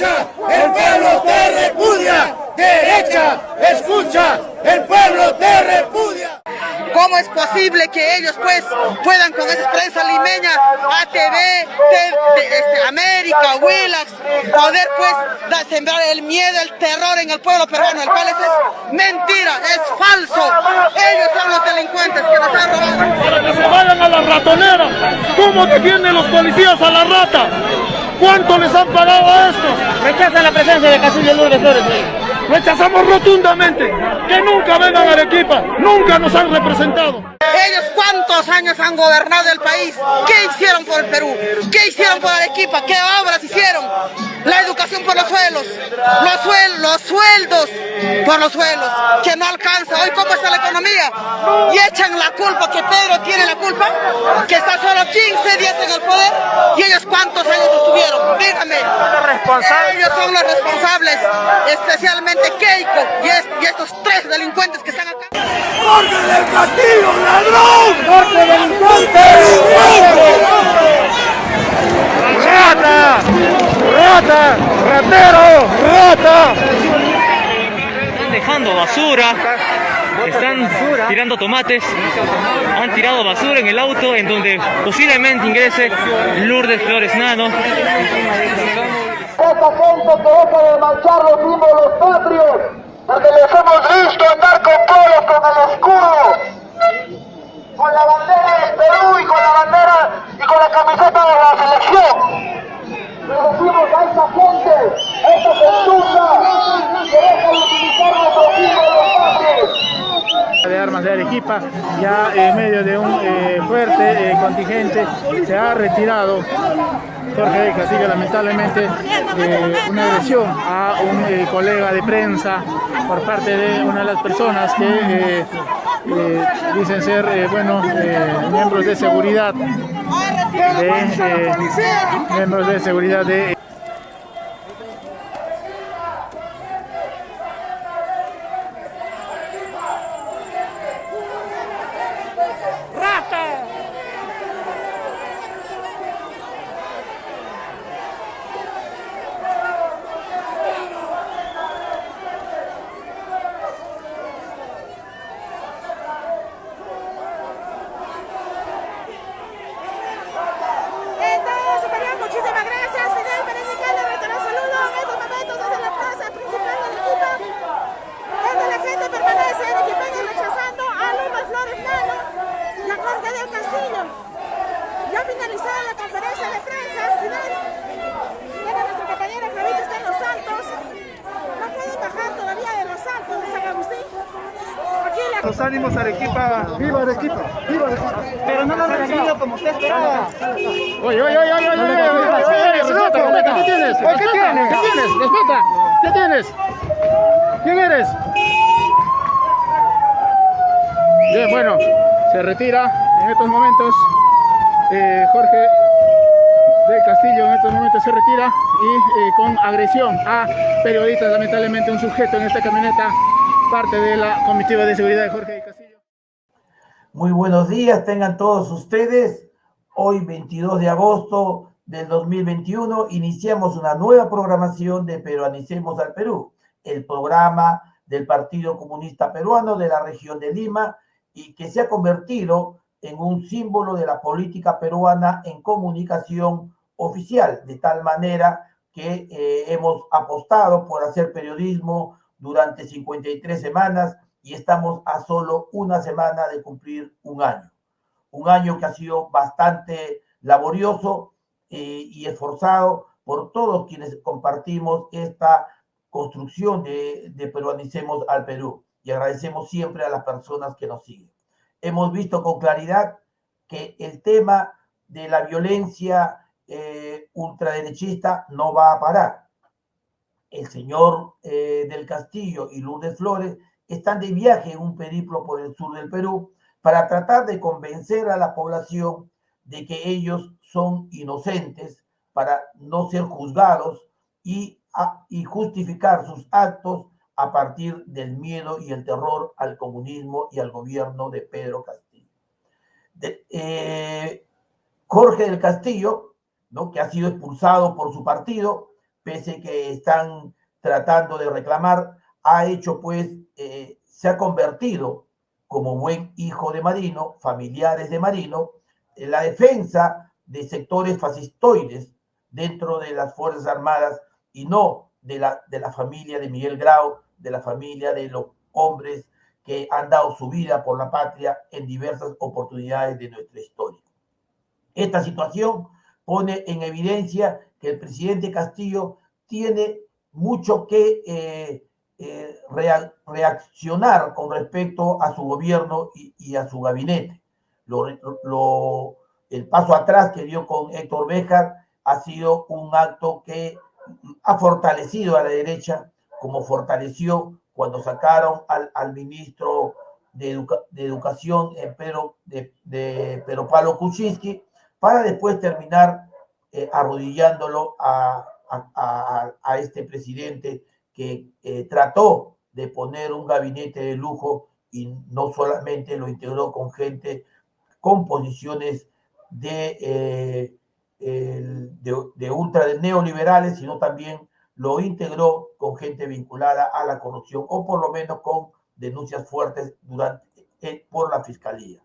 escucha, el pueblo te repudia. Derecha, escucha, el pueblo te repudia. ¿Cómo es posible que ellos pues puedan con esa prensa limeña, ATV, América, Willax, poder pues sembrar el miedo, el terror en el pueblo peruano, el cual es mentira, es falso? Ellos son los delincuentes que nos han robado. Para que se vayan a la ratonera. ¿Cómo defienden los policías a la rata? ¿Cuánto les han pagado a estos? Rechazan la presencia de Castillo y Lourdes Flores. Rechazamos rotundamente que nunca vengan a Arequipa, nunca nos han representado. Ellos ¿cuántos años han gobernado el país? ¿Qué hicieron por el Perú? ¿Qué hicieron por Arequipa? ¿Qué obras hicieron? La educación por los suelos, los sueldos por los suelos, que no alcanza. Hoy ¿cómo está la economía? Y echan la culpa, que Pedro tiene la culpa, que está solo 15 días en el poder, y ellos ¿cuántos años estuvieron? Dígame. Ellos son los responsables, especialmente Keiko y estos tres delincuentes que están acá. ¡Jorge del Castillo, ladrón! ¡Jorge delincuente! ¡Rata! ¡Rata! ¡Ratero! ¡Rata! Están dejando basura, están tirando tomates, han tirado basura en el auto en donde posiblemente ingrese Lourdes Flores Nano. Esta gente que deja de manchar los símbolos patrios, porque les hemos visto andar con polos con el escudo, con la bandera del Perú y con la bandera y con la camiseta de la selección. Le decimos a esta gente, a esta gentuza, que deja de utilizar nuestros símbolos patrios. De armas de Arequipa, ya en medio de un fuerte contingente, se ha retirado Jorge del Castillo, lamentablemente, una agresión a un colega de prensa por parte de una de las personas que dicen ser miembros de seguridad de Los ánimos Arequipa, viva Arequipa, viva Arequipa. Pero no lo han recibido como usted esperaba. Oye, respeta, ¿qué tienes? ¿Qué tienes? Respeta, ¿qué tienes? ¿Quién eres? Bien, bueno, se retira en estos momentos Jorge del Castillo, en estos momentos se retira y con agresión a periodistas, lamentablemente un sujeto en esta camioneta, parte de la comitiva de seguridad de Jorge del Castillo. Muy buenos días, tengan todos ustedes. Hoy 22 de agosto del 2021 iniciamos una nueva programación de Peruanicemos al Perú, el programa del Partido Comunista Peruano de la región de Lima y que se ha convertido en un símbolo de la política peruana en comunicación oficial, de tal manera que hemos apostado por hacer periodismo durante 53 semanas y estamos a solo una semana de cumplir un año. Un año que ha sido bastante laborioso y esforzado por todos quienes compartimos esta construcción de Peruanicemos al Perú. Y agradecemos siempre a las personas que nos siguen. Hemos visto con claridad que el tema de la violencia ultraderechista no va a parar. El señor del Castillo y Lourdes Flores están de viaje en un periplo por el sur del Perú para tratar de convencer a la población de que ellos son inocentes para no ser juzgados y justificar sus actos a partir del miedo y el terror al comunismo y al gobierno de Pedro Castillo. Jorge del Castillo, ¿no?, que ha sido expulsado por su partido, pese que están tratando de reclamar, ha hecho pues, se ha convertido como buen hijo de Marino, familiares de Marino, en la defensa de sectores fascistoides dentro de las Fuerzas Armadas y no de la familia de Miguel Grau, de la familia de los hombres que han dado su vida por la patria en diversas oportunidades de nuestra historia. Esta situación pone en evidencia que el presidente Castillo tiene mucho que reaccionar con respecto a su gobierno y a su gabinete. El paso atrás que dio con Héctor Béjar ha sido un acto que ha fortalecido a la derecha, como fortaleció cuando sacaron al ministro de Educación, Pedro Pablo Kuczynski, para después terminar arrodillándolo a este presidente que trató de poner un gabinete de lujo y no solamente lo integró con gente con posiciones de ultra neoliberales, sino también lo integró con gente vinculada a la corrupción o por lo menos con denuncias fuertes por la fiscalía.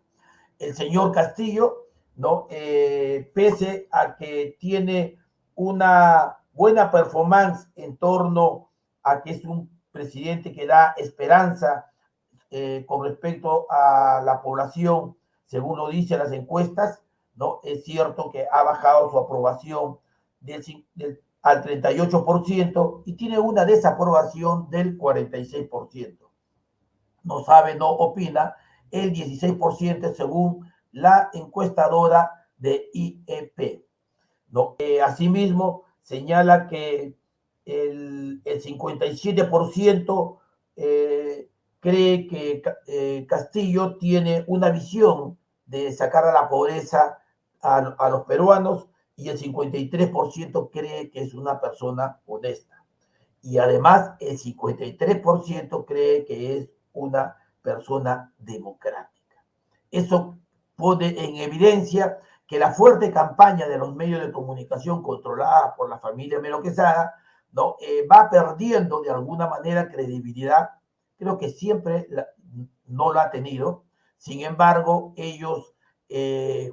El señor Castillo, ¿no? Pese a que tiene una buena performance en torno a que es un presidente que da esperanza con respecto a la población, según lo dicen las encuestas, ¿no? Es cierto que ha bajado su aprobación al 38% y tiene una desaprobación del 46%. No sabe, no opina, el 16% según la encuestadora de IEP, ¿no? Asimismo, señala que el 57% cree que Castillo tiene una visión de sacar a la pobreza a los peruanos y el 53% cree que es una persona honesta. Y además el 53% cree que es una persona democrática. Eso pone en evidencia que la fuerte campaña de los medios de comunicación controlada por la familia Melo Quesada, ¿no? Va perdiendo de alguna manera credibilidad. Creo que siempre no la ha tenido. Sin embargo, ellos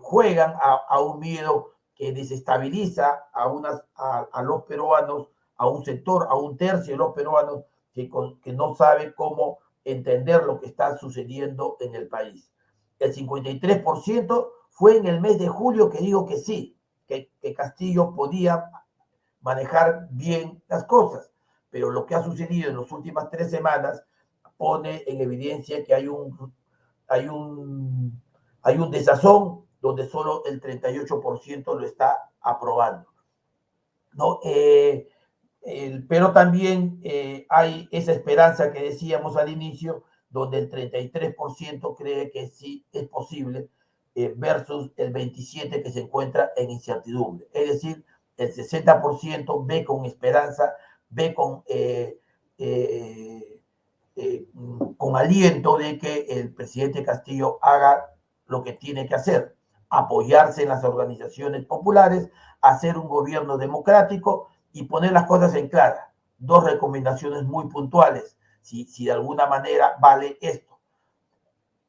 juegan a un miedo que desestabiliza a los peruanos, a un sector, a un tercio de los peruanos que no sabe cómo entender lo que está sucediendo en el país. El 53% fue en el mes de julio que dijo que sí, que Castillo podía manejar bien las cosas, pero lo que ha sucedido en las últimas 3 semanas pone en evidencia que hay un desazón donde solo el 38% lo está aprobando, ¿no? Pero también hay esa esperanza que decíamos al inicio, donde el 33% cree que sí es posible, versus el 27% que se encuentra en incertidumbre. Es decir, el 60% ve con esperanza, ve con aliento de que el presidente Castillo haga lo que tiene que hacer, apoyarse en las organizaciones populares, hacer un gobierno democrático y poner las cosas en clara. 2 recomendaciones muy puntuales, si de alguna manera vale esto.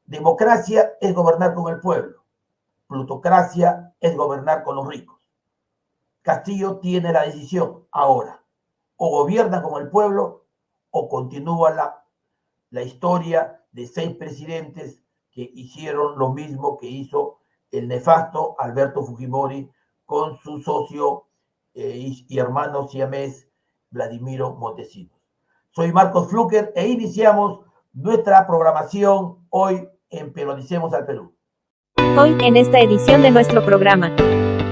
Democracia es gobernar con el pueblo. Plutocracia es gobernar con los ricos. Castillo tiene la decisión ahora. O gobierna con el pueblo o continúa la historia de 6 presidentes que hicieron lo mismo que hizo el nefasto Alberto Fujimori con su socio y hermano siamés Vladimiro Montesinos. Soy Marcos Fluker e iniciamos nuestra programación hoy en Peronicemos al Perú. Hoy, en esta edición de nuestro programa,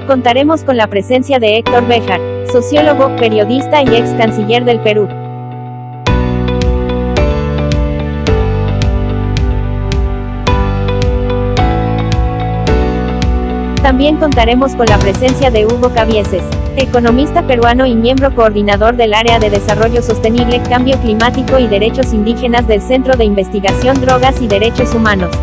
contaremos con la presencia de Héctor Béjar, sociólogo, periodista y ex canciller del Perú. También contaremos con la presencia de Hugo Cabieses, economista peruano y miembro coordinador del Área de Desarrollo Sostenible, Cambio Climático y Derechos Indígenas del Centro de Investigación Drogas y Derechos Humanos.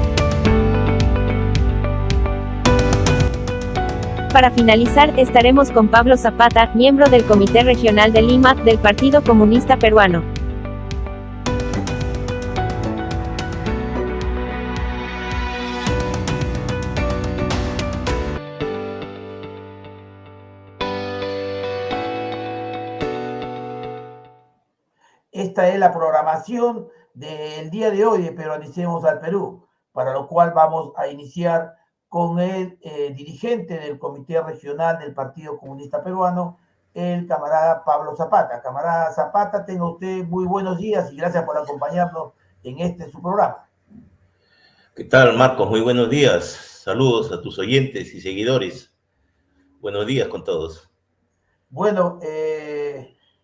Para finalizar, estaremos con Pablo Zapata, miembro del Comité Regional de Lima, del Partido Comunista Peruano. Esta es la programación del día de hoy de Peruanicemos al Perú, para lo cual vamos a iniciar con el dirigente del Comité Regional del Partido Comunista Peruano, el camarada Pablo Zapata. Camarada Zapata, tenga usted muy buenos días y gracias por acompañarnos en su programa. ¿Qué tal, Marcos? Muy buenos días. Saludos a tus oyentes y seguidores. Buenos días con todos. Bueno,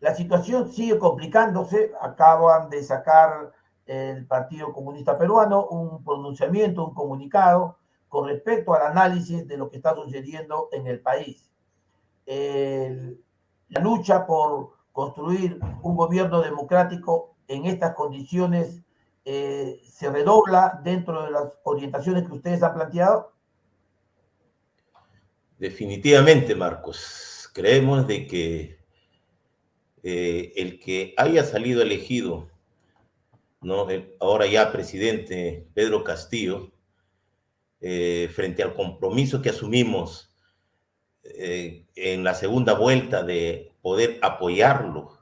la situación sigue complicándose. Acaban de sacar el Partido Comunista Peruano un pronunciamiento, un comunicado con respecto al análisis de lo que está sucediendo en el país. La lucha por construir un gobierno democrático en estas condiciones se redobla dentro de las orientaciones que ustedes han planteado. Definitivamente, Marcos. Creemos de que el que haya salido elegido, ¿no?, ahora ya presidente Pedro Castillo, frente al compromiso que asumimos en la segunda vuelta de poder apoyarlo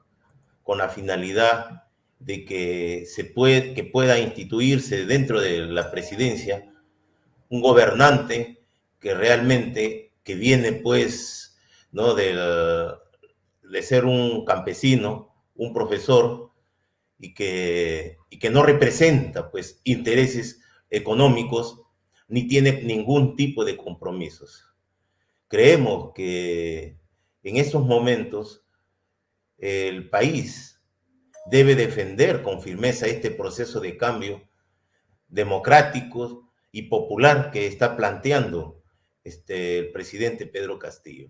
con la finalidad de que pueda instituirse dentro de la presidencia un gobernante que realmente que viene pues, ¿no?, de ser un campesino, un profesor, y que no representa pues intereses económicos ni tiene ningún tipo de compromisos. Creemos que en estos momentos el país debe defender con firmeza este proceso de cambio democrático y popular que está planteando el presidente Pedro Castillo.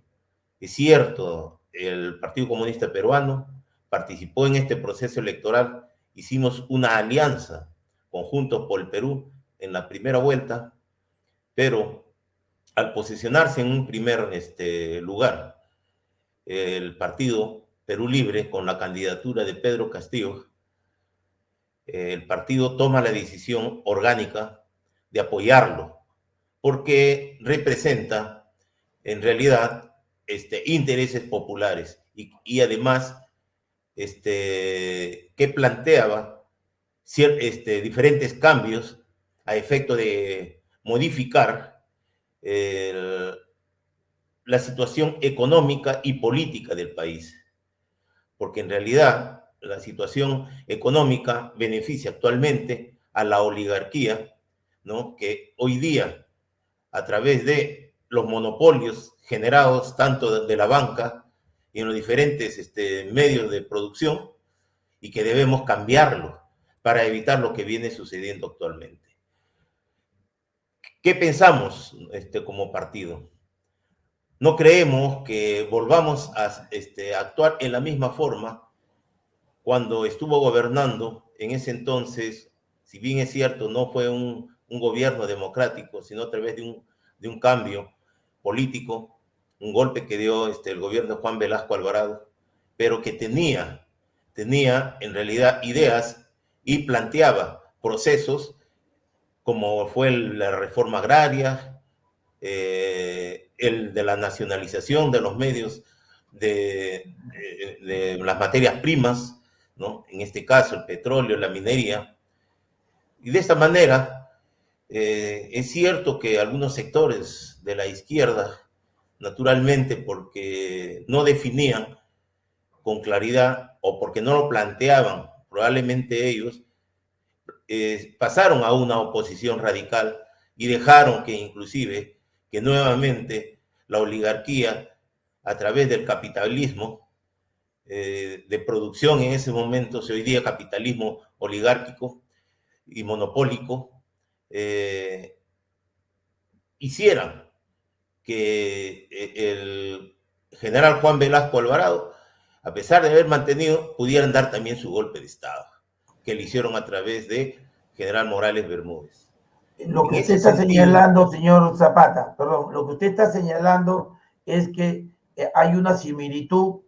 Es cierto, el Partido Comunista Peruano participó en este proceso electoral, hicimos una alianza conjuntos por el Perú en la primera vuelta, pero al posicionarse en un primer lugar, el partido Perú Libre, con la candidatura de Pedro Castillo, el partido toma la decisión orgánica de apoyarlo, porque representa en realidad intereses populares y además que planteaba diferentes cambios a efecto de modificar la situación económica y política del país, porque en realidad la situación económica beneficia actualmente a la oligarquía, ¿no?, que hoy día, a través de los monopolios generados tanto de la banca y en los diferentes medios de producción, y que debemos cambiarlo para evitar lo que viene sucediendo actualmente. ¿Qué pensamos como partido? No creemos que volvamos a actuar en la misma forma cuando estuvo gobernando. En ese entonces, si bien es cierto, no fue un gobierno democrático, sino a través de un cambio político, un golpe que dio el gobierno de Juan Velasco Alvarado, pero que tenía en realidad ideas y planteaba procesos como fue la reforma agraria, el de la nacionalización de los medios de las materias primas, ¿no?, en este caso el petróleo, la minería. Y de esta manera es cierto que algunos sectores de la izquierda, naturalmente porque no definían con claridad o porque no lo planteaban, probablemente ellos pasaron a una oposición radical y dejaron que inclusive que nuevamente la oligarquía, a través del capitalismo de producción en ese momento, hoy día capitalismo oligárquico y monopólico, hicieran que el general Juan Velasco Alvarado, a pesar de haber mantenido, pudieran dar también su golpe de Estado, que le hicieron a través de general Morales Bermúdez. Lo que usted está señalando, señor Zapata, perdón, lo que usted está señalando es que hay una similitud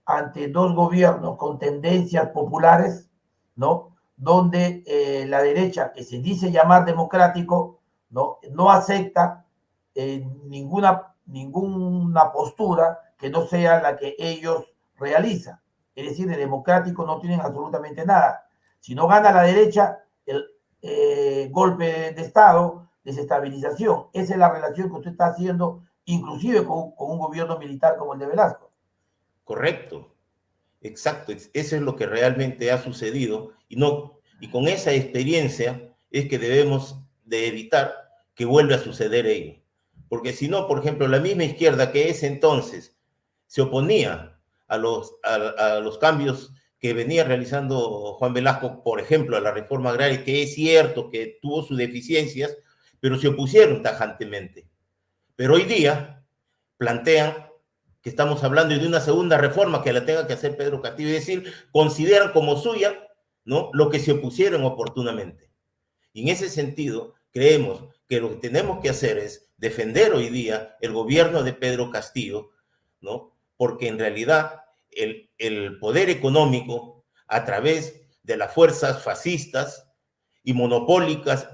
ante dos gobiernos con tendencias populares, ¿no? Donde la derecha, que se dice llamar democrático, no acepta ninguna postura que no sea la que ellos realizan. Es decir, de democrático no tienen absolutamente nada. Si no gana la derecha, el golpe de Estado, desestabilización. Esa es la relación que usted está haciendo, inclusive con un gobierno militar como el de Velasco. Correcto, exacto. Eso es lo que realmente ha sucedido y con esa experiencia es que debemos de evitar que vuelva a suceder ello. Porque si no, por ejemplo, la misma izquierda que ese entonces se oponía a los cambios que venía realizando Juan Velasco, por ejemplo, a la reforma agraria, que es cierto que tuvo sus deficiencias, pero se opusieron tajantemente. Pero hoy día plantean que estamos hablando de una segunda reforma que la tenga que hacer Pedro Castillo, es decir, consideran como suya, ¿no?, lo que se opusieron oportunamente. Y en ese sentido, creemos que lo que tenemos que hacer es defender hoy día el gobierno de Pedro Castillo, ¿no?, porque en realidad el poder económico, a través de las fuerzas fascistas y monopólicas,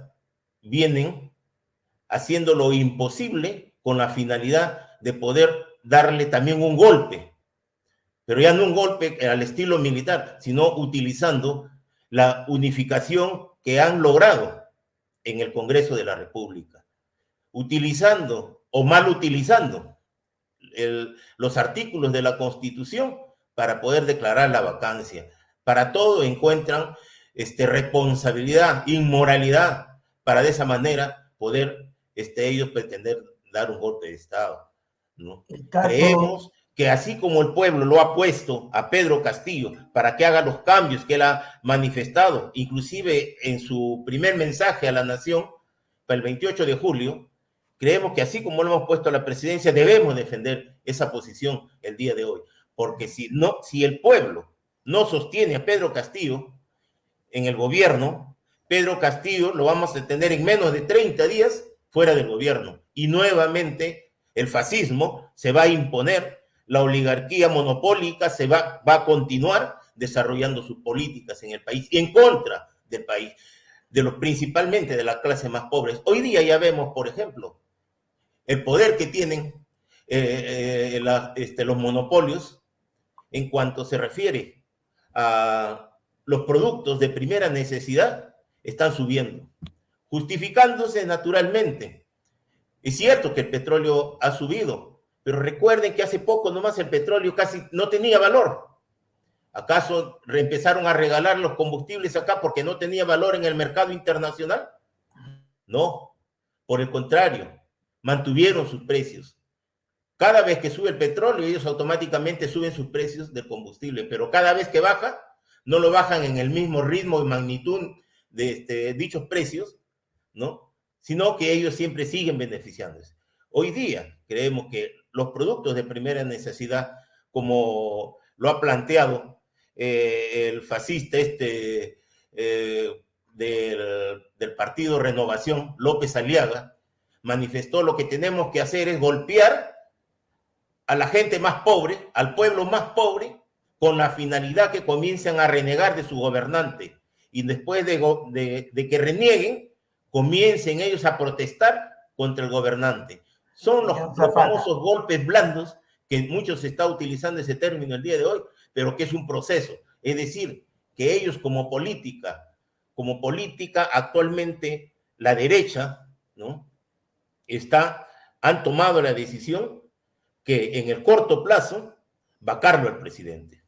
vienen haciendo lo imposible con la finalidad de poder darle también un golpe, pero ya no un golpe al estilo militar, sino utilizando la unificación que han logrado en el Congreso de la República, utilizando o mal utilizando los artículos de la Constitución para poder declarar la vacancia. Para todo encuentran responsabilidad, inmoralidad, para de esa manera poder ellos pretender dar un golpe de Estado, ¿no? Creemos que así como el pueblo lo ha puesto a Pedro Castillo para que haga los cambios que él ha manifestado, inclusive en su primer mensaje a la nación, para el 28 de julio, creemos que así como lo hemos puesto a la presidencia, debemos defender esa posición el día de hoy, porque si el pueblo no sostiene a Pedro Castillo en el gobierno, Pedro Castillo lo vamos a tener en menos de 30 días fuera del gobierno, y nuevamente el fascismo se va a imponer, la oligarquía monopólica va a continuar desarrollando sus políticas en el país, en contra del país, principalmente de la clase más pobre. Hoy día ya vemos, por ejemplo, el poder que tienen los monopolios en cuanto se refiere a los productos de primera necesidad, están subiendo, justificándose naturalmente. Es cierto que el petróleo ha subido, pero recuerden que hace poco nomás el petróleo casi no tenía valor. ¿Acaso empezaron a regalar los combustibles acá porque no tenía valor en el mercado internacional? No, por el contrario, mantuvieron sus precios. Cada vez que sube el petróleo, ellos automáticamente suben sus precios del combustible, pero cada vez que baja, no lo bajan en el mismo ritmo y magnitud de dichos precios, ¿no?, sino que ellos siempre siguen beneficiándose. Hoy día creemos que los productos de primera necesidad, como lo ha planteado el fascista del Partido Renovación, López Aliaga, manifestó, lo que tenemos que hacer es golpear a la gente más pobre, al pueblo más pobre, con la finalidad que comiencen a renegar de su gobernante, y después de que renieguen, comiencen ellos a protestar contra el gobernante. Son los famosos golpes blandos, que muchos se está utilizando ese término el día de hoy, pero que es un proceso. Es decir, que ellos como política actualmente la derecha, ¿no?, han tomado la decisión que en el corto plazo vacarlo al presidente.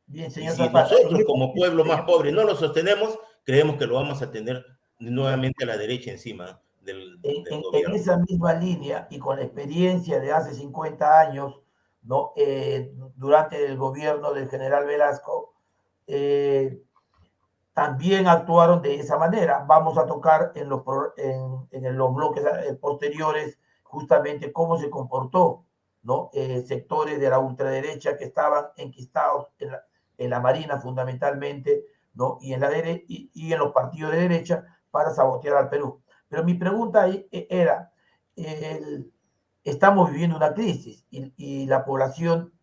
Bien, señor y si Zapata, nosotros como pueblo más pobre no lo sostenemos, creemos que lo vamos a tener nuevamente a la derecha encima del gobierno. En esa misma línea y con la experiencia de hace 50 años, ¿no?, durante el gobierno del general Velasco, también actuaron de esa manera. Vamos a tocar en los bloques posteriores justamente cómo se comportó, ¿no?, sectores de la ultraderecha que estaban enquistados en la Marina fundamentalmente, ¿no?, y en los partidos de derecha para sabotear al Perú. Pero mi pregunta ahí era, estamos viviendo una crisis y la población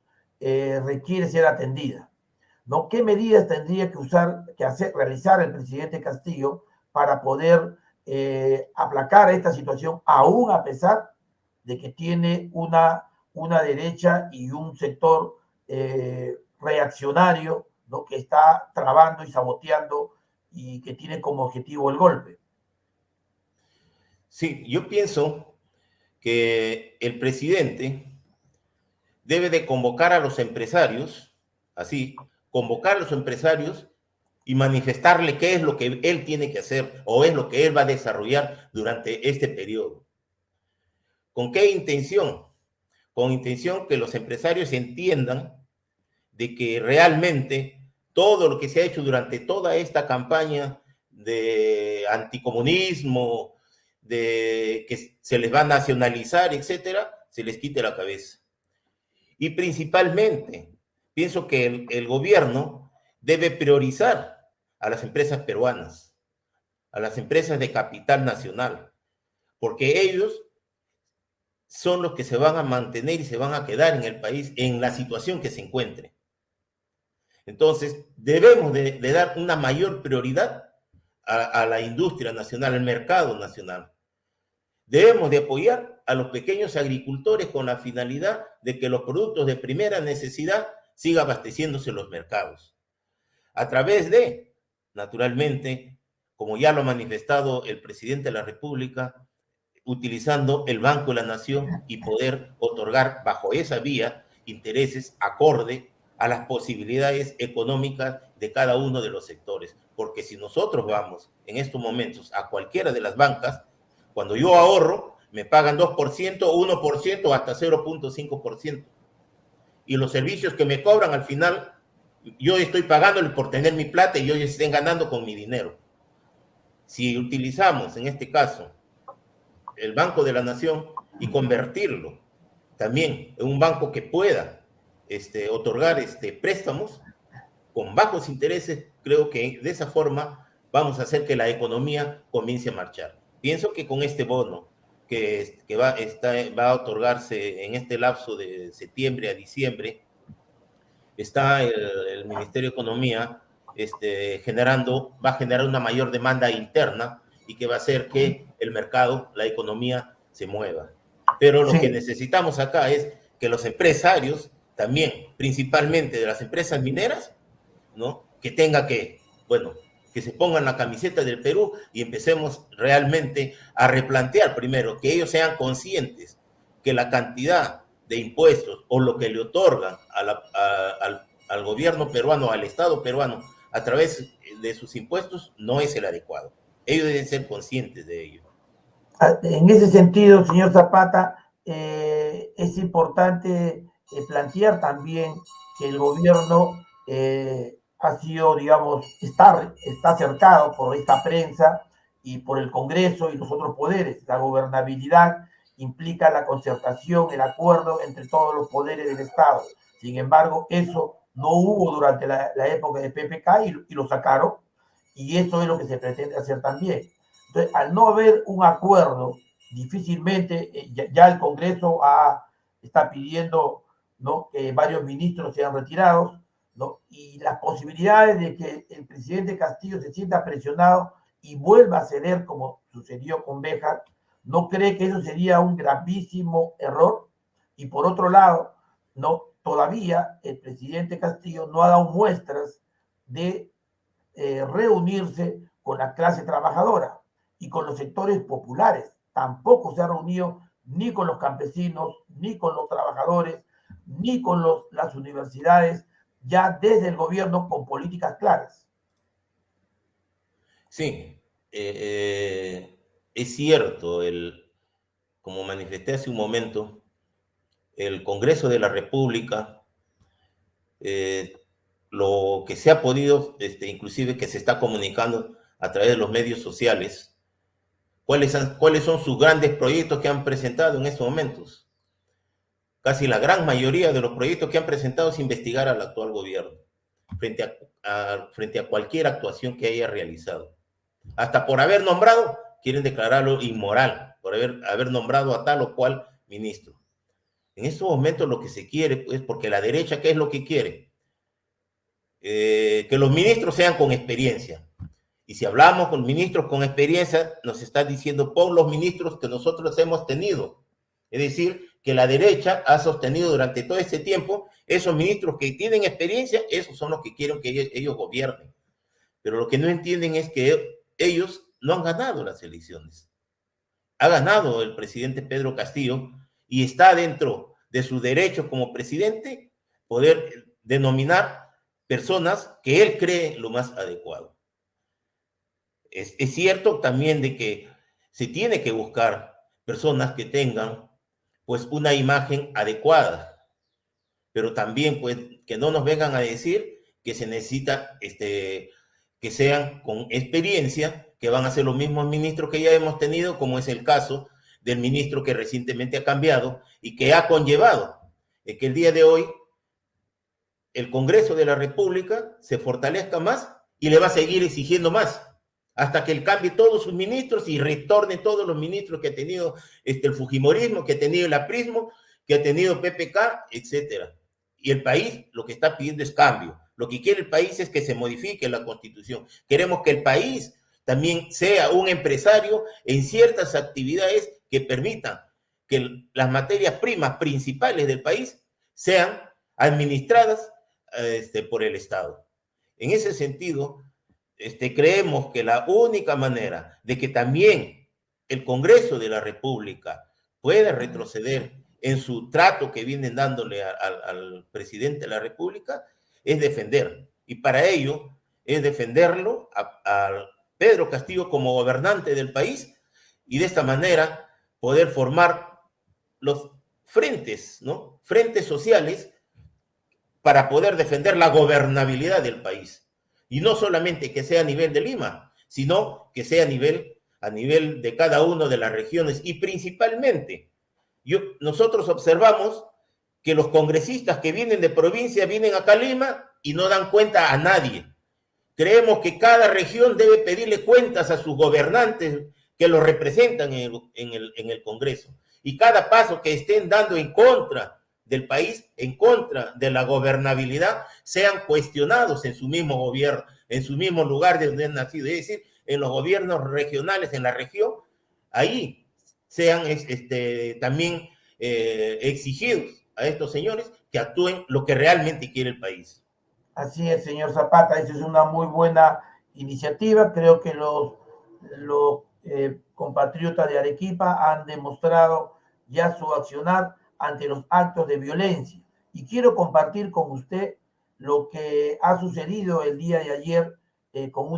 requiere ser atendida, ¿no? ¿Qué medidas tendría que realizar el presidente Castillo para poder aplacar esta situación, aún a pesar de que tiene una derecha y un sector reaccionario, ¿no?, que está trabando y saboteando y que tiene como objetivo el golpe? Sí, yo pienso que el presidente debe de convocar a los empresarios, así, convocar a los empresarios y manifestarle qué es lo que él tiene que hacer o es lo que él va a desarrollar durante este periodo. ¿Con qué intención? Con intención que los empresarios entiendan de que realmente todo lo que se ha hecho durante toda esta campaña de anticomunismo, de que se les va a nacionalizar, etcétera, se les quite la cabeza. Y principalmente, pienso que el gobierno debe priorizar a las empresas peruanas, a las empresas de capital nacional, porque ellos son los que se van a mantener y se van a quedar en el país en la situación que se encuentre. Entonces, debemos de dar una mayor prioridad a la industria nacional, al mercado nacional. Debemos de apoyar a los pequeños agricultores con la finalidad de que los productos de primera necesidad sigan abasteciéndose en los mercados. A través de, naturalmente, como ya lo ha manifestado el presidente de la República, utilizando el Banco de la Nación y poder otorgar bajo esa vía intereses acorde a las posibilidades económicas de cada uno de los sectores. Porque si nosotros vamos en estos momentos a cualquiera de las bancas, cuando yo ahorro, me pagan 2%, 1% o hasta 0.5%. Y los servicios que me cobran al final, yo estoy pagándole por tener mi plata y ellos estén ganando con mi dinero. Si utilizamos, en este caso, el Banco de la Nación y convertirlo también en un banco que pueda otorgar préstamos con bajos intereses, creo que de esa forma vamos a hacer que la economía comience a marchar. Pienso que con este bono que va a otorgarse en este lapso de septiembre a diciembre, está el Ministerio de Economía va a generar una mayor demanda interna y que va a hacer que el mercado, la economía se mueva. Pero lo que necesitamos acá es que los empresarios también, principalmente de las empresas mineras, ¿no?, que que se pongan la camiseta del Perú y empecemos realmente a replantear primero, que ellos sean conscientes que la cantidad de impuestos o lo que le otorgan al gobierno peruano, al Estado peruano, a través de sus impuestos, no es el adecuado. Ellos deben ser conscientes de ello. En ese sentido, señor Zapata, es importante plantear también que el gobierno ha sido, digamos, está cercado por esta prensa y por el Congreso y los otros poderes. La gobernabilidad implica la concertación, el acuerdo entre todos los poderes del Estado. Sin embargo, eso no hubo durante la época de PPK y lo sacaron, y eso es lo que se pretende hacer también. Entonces, al no haber un acuerdo, difícilmente, ya el Congreso está pidiendo, ¿no?, que varios ministros sean retirados, ¿no?, y las posibilidades de que el presidente Castillo se sienta presionado y vuelva a ceder, como sucedió con Béjar, ¿no cree que eso sería un gravísimo error? Y por otro lado, ¿no?, todavía el presidente Castillo no ha dado muestras de reunirse con la clase trabajadora y con los sectores populares. Tampoco se ha reunido ni con los campesinos, ni con los trabajadores, ni con las universidades, ya desde el gobierno con políticas claras. Sí, es cierto, como manifesté hace un momento, el Congreso de la República, lo que se ha podido, inclusive que se está comunicando a través de los medios sociales, cuáles son sus grandes proyectos que han presentado en estos momentos. Casi la gran mayoría de los proyectos que han presentado es investigar al actual gobierno frente a cualquier actuación que haya realizado. Hasta por haber nombrado, quieren declararlo inmoral, por haber nombrado a tal o cual ministro. En estos momentos lo que se quiere, pues, porque la derecha, ¿qué es lo que quiere? Que los ministros sean con experiencia. Y si hablamos con ministros con experiencia, nos está diciendo por los ministros que nosotros hemos tenido. Es decir, que la derecha ha sostenido durante todo este tiempo esos ministros que tienen experiencia, esos son los que quieren que ellos gobiernen. Pero lo que no entienden es que ellos no han ganado las elecciones. Ha ganado el presidente Pedro Castillo y está dentro de su derecho como presidente poder denominar personas que él cree lo más adecuado. Es cierto también de que se tiene que buscar personas que tengan pues una imagen adecuada, pero también pues que no nos vengan a decir que se necesita que sean con experiencia, que van a ser los mismos ministros que ya hemos tenido, como es el caso del ministro que recientemente ha cambiado y que ha conllevado que el día de hoy el Congreso de la República se fortalezca más y le va a seguir exigiendo más hasta que él cambie todos sus ministros y retorne todos los ministros que ha tenido el fujimorismo, que ha tenido el aprismo, que ha tenido PPK, etcétera. Y el país lo que está pidiendo es cambio. Lo que quiere el país es que se modifique la Constitución. Queremos que el país también sea un empresario en ciertas actividades que permitan que las materias primas principales del país sean administradas por el Estado. En ese sentido, creemos que la única manera de que también el Congreso de la República pueda retroceder en su trato que vienen dándole al presidente de la República es defender. Y para ello es defenderlo a Pedro Castillo como gobernante del país y de esta manera poder formar los frentes, ¿no? Frentes sociales para poder defender la gobernabilidad del país. Y no solamente que sea a nivel de Lima, sino que sea a nivel de cada una de las regiones. Y principalmente, nosotros observamos que los congresistas que vienen de provincia vienen acá a Lima y no dan cuenta a nadie. Creemos que cada región debe pedirle cuentas a sus gobernantes que los representan en el Congreso. Y cada paso que estén dando en contra del país, en contra de la gobernabilidad, sean cuestionados en su mismo gobierno, en su mismo lugar de donde han nacido, es decir, en los gobiernos regionales, en la región, ahí sean también exigidos a estos señores que actúen lo que realmente quiere el país. Así es, señor Zapata, esa es una muy buena iniciativa. Creo que los compatriotas de Arequipa han demostrado ya su accionar ante los actos de violencia. Y quiero compartir con usted lo que ha sucedido el día de ayer con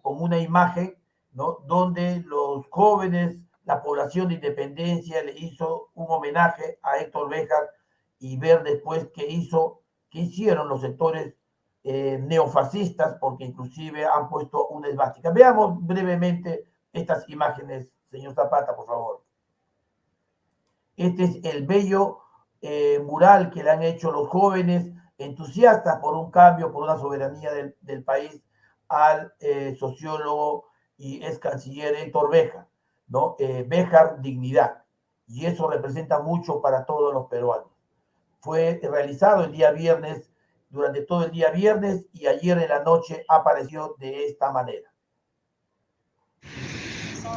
una imagen, ¿no? Donde los jóvenes, la población de Independencia le hizo un homenaje a Héctor Béjar y ver después qué hicieron los sectores neofascistas, porque inclusive han puesto una esvástica. Veamos brevemente estas imágenes, señor Zapata, por favor. Este es el bello mural que le han hecho los jóvenes entusiastas por un cambio, por una soberanía del país al sociólogo y ex canciller Héctor Béjar, ¿no? Béjar Dignidad. Y eso representa mucho para todos los peruanos. Fue realizado el día viernes, durante todo el día viernes, y ayer en la noche apareció de esta manera.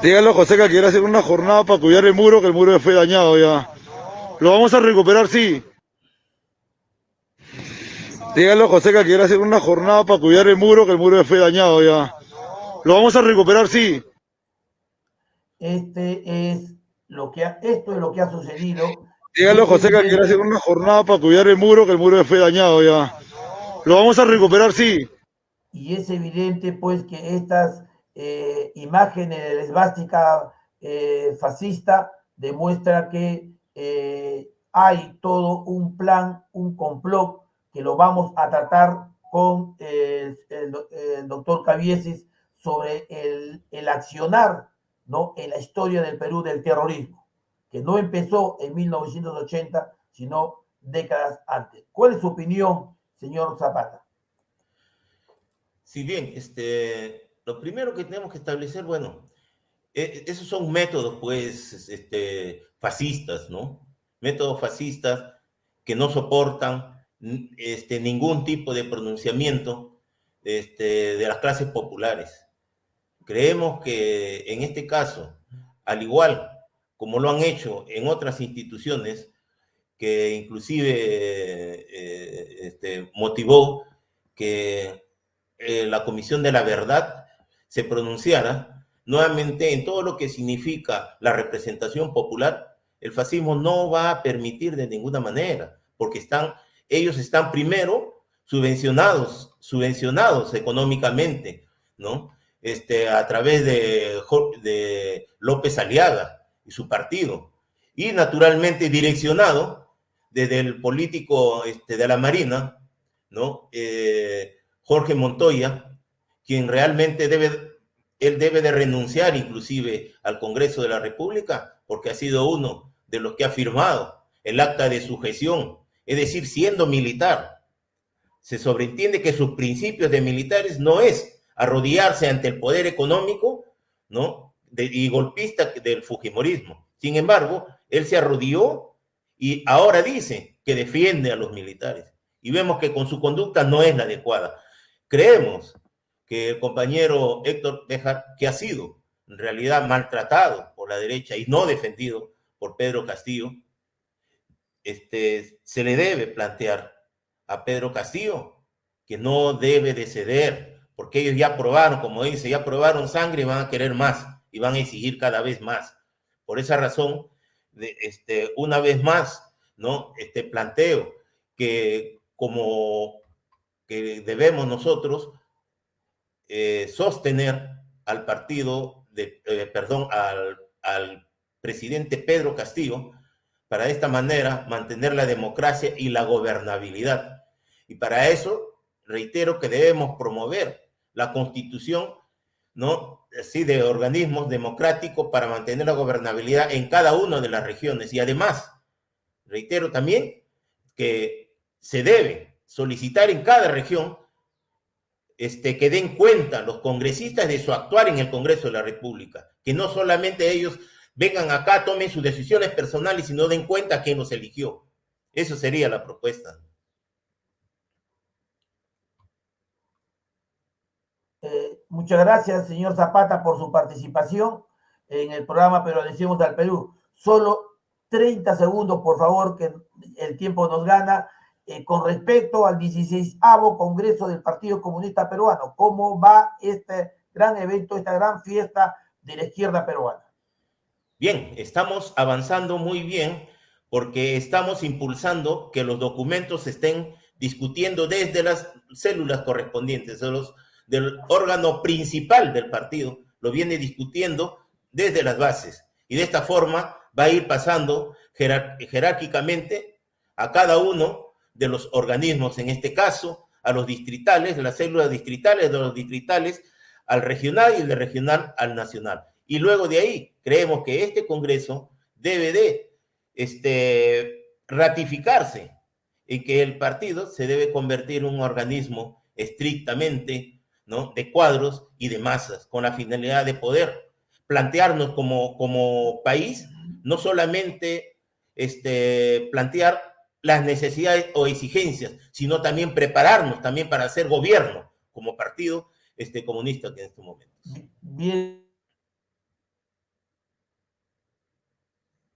Dígale a José que quiere hacer una jornada para cuidar el muro, que el muro fue dañado ya. Lo vamos a recuperar, sí. Dígale a José que quiere hacer una jornada para cuidar el muro, que el muro fue dañado ya. Lo vamos a recuperar, sí. Esto es lo que ha sucedido. Dígale a José que quiere hacer una jornada para cuidar el muro, que el muro fue dañado ya. Lo vamos a recuperar, sí. Y es evidente, pues, que estas imágenes de la esvástica fascista demuestra que hay todo un plan, un complot que lo vamos a tratar con el doctor Cabieses sobre el accionar, ¿no?, en la historia del Perú del terrorismo, que no empezó en 1980, sino décadas antes. ¿Cuál es su opinión, señor Zapata? Si bien, lo primero que tenemos que establecer, bueno, esos son métodos, pues, fascistas, ¿no? métodos fascistas que no soportan ningún tipo de pronunciamiento de las clases populares. Creemos que en este caso, al igual como lo han hecho en otras instituciones, que inclusive motivó que la Comisión de la Verdad se pronunciara nuevamente en todo lo que significa la representación popular, el fascismo no va a permitir de ninguna manera, porque ellos están primero subvencionados económicamente, ¿no? A través de López Aliaga y su partido, y naturalmente direccionado desde el político de la Marina, ¿no? Jorge Montoya, quien realmente debe de renunciar inclusive al Congreso de la República, porque ha sido uno de los que ha firmado el acta de sujeción, es decir, siendo militar. Se sobreentiende que sus principios de militares no es arrodillarse ante el poder económico, ¿no? Y golpista del fujimorismo. Sin embargo, él se arrodilló y ahora dice que defiende a los militares. Y vemos que con su conducta no es la adecuada. Creemos que el compañero Héctor Béjar, que ha sido en realidad maltratado por la derecha y no defendido por Pedro Castillo, se le debe plantear a Pedro Castillo que no debe de ceder, porque ellos ya probaron, como dice, ya probaron sangre y van a querer más y van a exigir cada vez más. Por esa razón, una vez más, ¿no? Planteo que que debemos nosotros sostener al partido, al presidente Pedro Castillo, para de esta manera mantener la democracia y la gobernabilidad. Y para eso, reitero que debemos promover la constitución, ¿no? Así, de organismos democráticos para mantener la gobernabilidad en cada una de las regiones. Y además, reitero también que se debe solicitar en cada región que den cuenta los congresistas de su actuar en el Congreso de la República, que no solamente ellos vengan acá, tomen sus decisiones personales y no den cuenta a quién los eligió. Eso sería la propuesta. Muchas gracias, señor Zapata, por su participación en el programa Pero Decimos al Perú. Solo 30 segundos, por favor, que el tiempo nos gana. Con respecto al 16º Congreso del Partido Comunista Peruano, ¿cómo va este gran evento, esta gran fiesta de la izquierda peruana? Bien, estamos avanzando muy bien porque estamos impulsando que los documentos se estén discutiendo desde las células correspondientes, del órgano principal del partido, lo viene discutiendo desde las bases. Y de esta forma va a ir pasando jerárquicamente a cada uno de los organismos, en este caso a los distritales, las células distritales, de los distritales al regional y del regional al nacional. Y luego de ahí creemos que este Congreso debe de ratificarse en que el partido se debe convertir en un organismo estrictamente, ¿no?, de cuadros y de masas, con la finalidad de poder plantearnos como país, no solamente plantear las necesidades o exigencias, sino también prepararnos también para hacer gobierno como partido comunista que en este momento. Bien.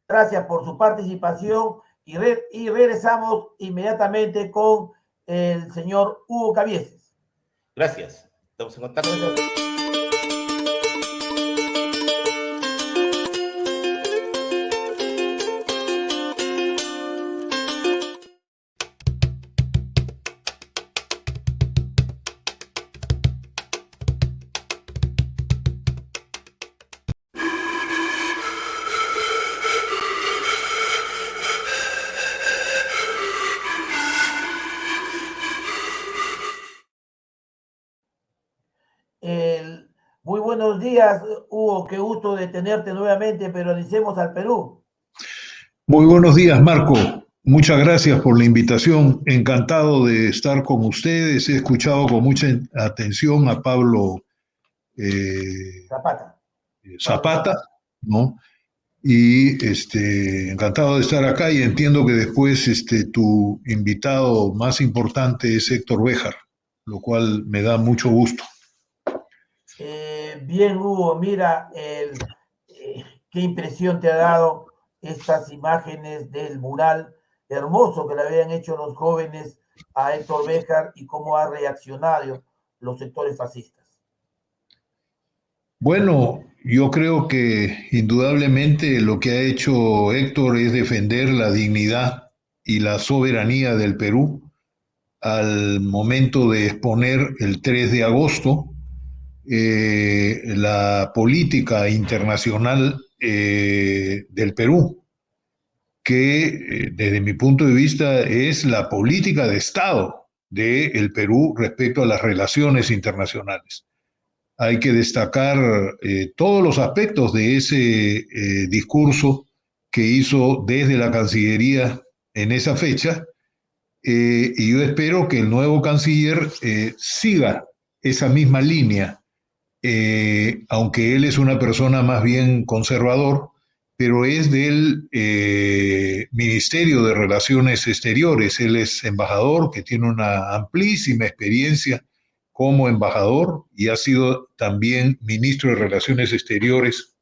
Gracias por su participación y regresamos inmediatamente con el señor Hugo Cabieces. Gracias. Estamos en contacto. Muy buenos días, Hugo, qué gusto de tenerte nuevamente, pero Periodicemos al Perú. Muy buenos días, Marco. Muchas gracias por la invitación. Encantado de estar con ustedes. He escuchado con mucha atención a Pablo Zapata, ¿no? y encantado de estar acá y entiendo que después tu invitado más importante es Héctor Béjar, lo cual me da mucho gusto. Bien, Hugo, mira, qué impresión te ha dado estas imágenes del mural hermoso que le habían hecho los jóvenes a Héctor Béjar y cómo ha reaccionado los sectores fascistas. Bueno, yo creo que indudablemente lo que ha hecho Héctor es defender la dignidad y la soberanía del Perú al momento de exponer el 3 de agosto la política internacional del Perú, que desde mi punto de vista es la política de Estado del Perú respecto a las relaciones internacionales. Hay que destacar todos los aspectos de ese discurso que hizo desde la Cancillería en esa fecha, y yo espero que el nuevo canciller siga esa misma línea, aunque él es una persona más bien conservador, pero es del Ministerio de Relaciones Exteriores. Él es embajador que tiene una amplísima experiencia como embajador y ha sido también ministro de Relaciones Exteriores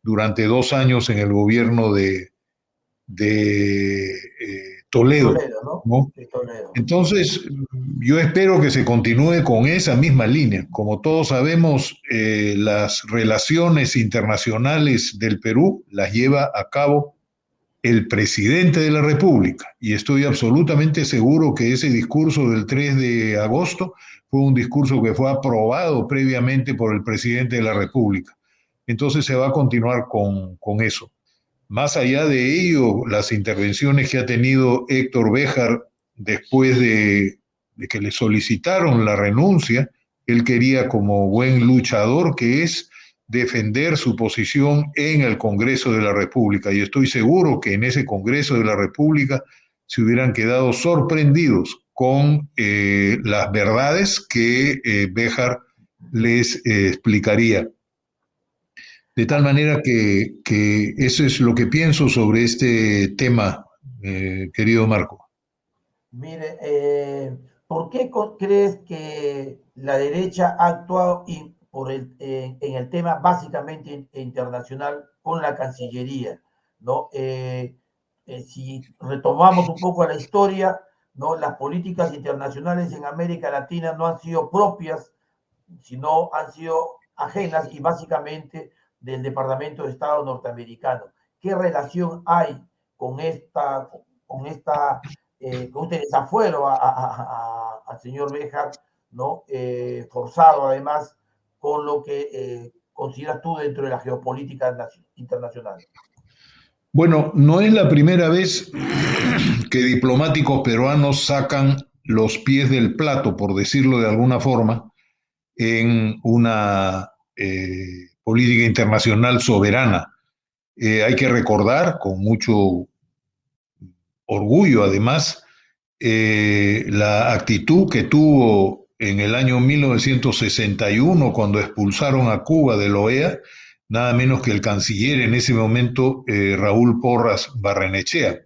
durante 2 años en el gobierno de Toledo, ¿no? De Toledo. Entonces, yo espero que se continúe con esa misma línea. Como todos sabemos, las relaciones internacionales del Perú las lleva a cabo el presidente de la República, y estoy absolutamente seguro que ese discurso del 3 de agosto fue un discurso que fue aprobado previamente por el presidente de la República. Entonces se va a continuar con eso. Más allá de ello, las intervenciones que ha tenido Héctor Béjar después de que le solicitaron la renuncia, él quería, como buen luchador que es, defender su posición en el Congreso de la República. Y estoy seguro que en ese Congreso de la República se hubieran quedado sorprendidos con las verdades que Béjar les explicaría. De tal manera que eso es lo que pienso sobre este tema, querido Marco. Mire, ¿por qué crees que la derecha ha actuado en el tema básicamente internacional con la Cancillería? ¿No? Si retomamos un poco la historia, ¿no? Las políticas internacionales en América Latina no han sido propias, sino han sido ajenas y básicamente del Departamento de Estado norteamericano. ¿Qué relación hay con este desafuero al señor Béjar, ¿no? Forzado además con lo que consideras tú dentro de la geopolítica internacional? Bueno, no es la primera vez que diplomáticos peruanos sacan los pies del plato, por decirlo de alguna forma, en una política internacional soberana. Hay que recordar con mucho orgullo, además, la actitud que tuvo en el año 1961 cuando expulsaron a Cuba de la OEA, nada menos que el canciller en ese momento, Raúl Porras Barrenechea.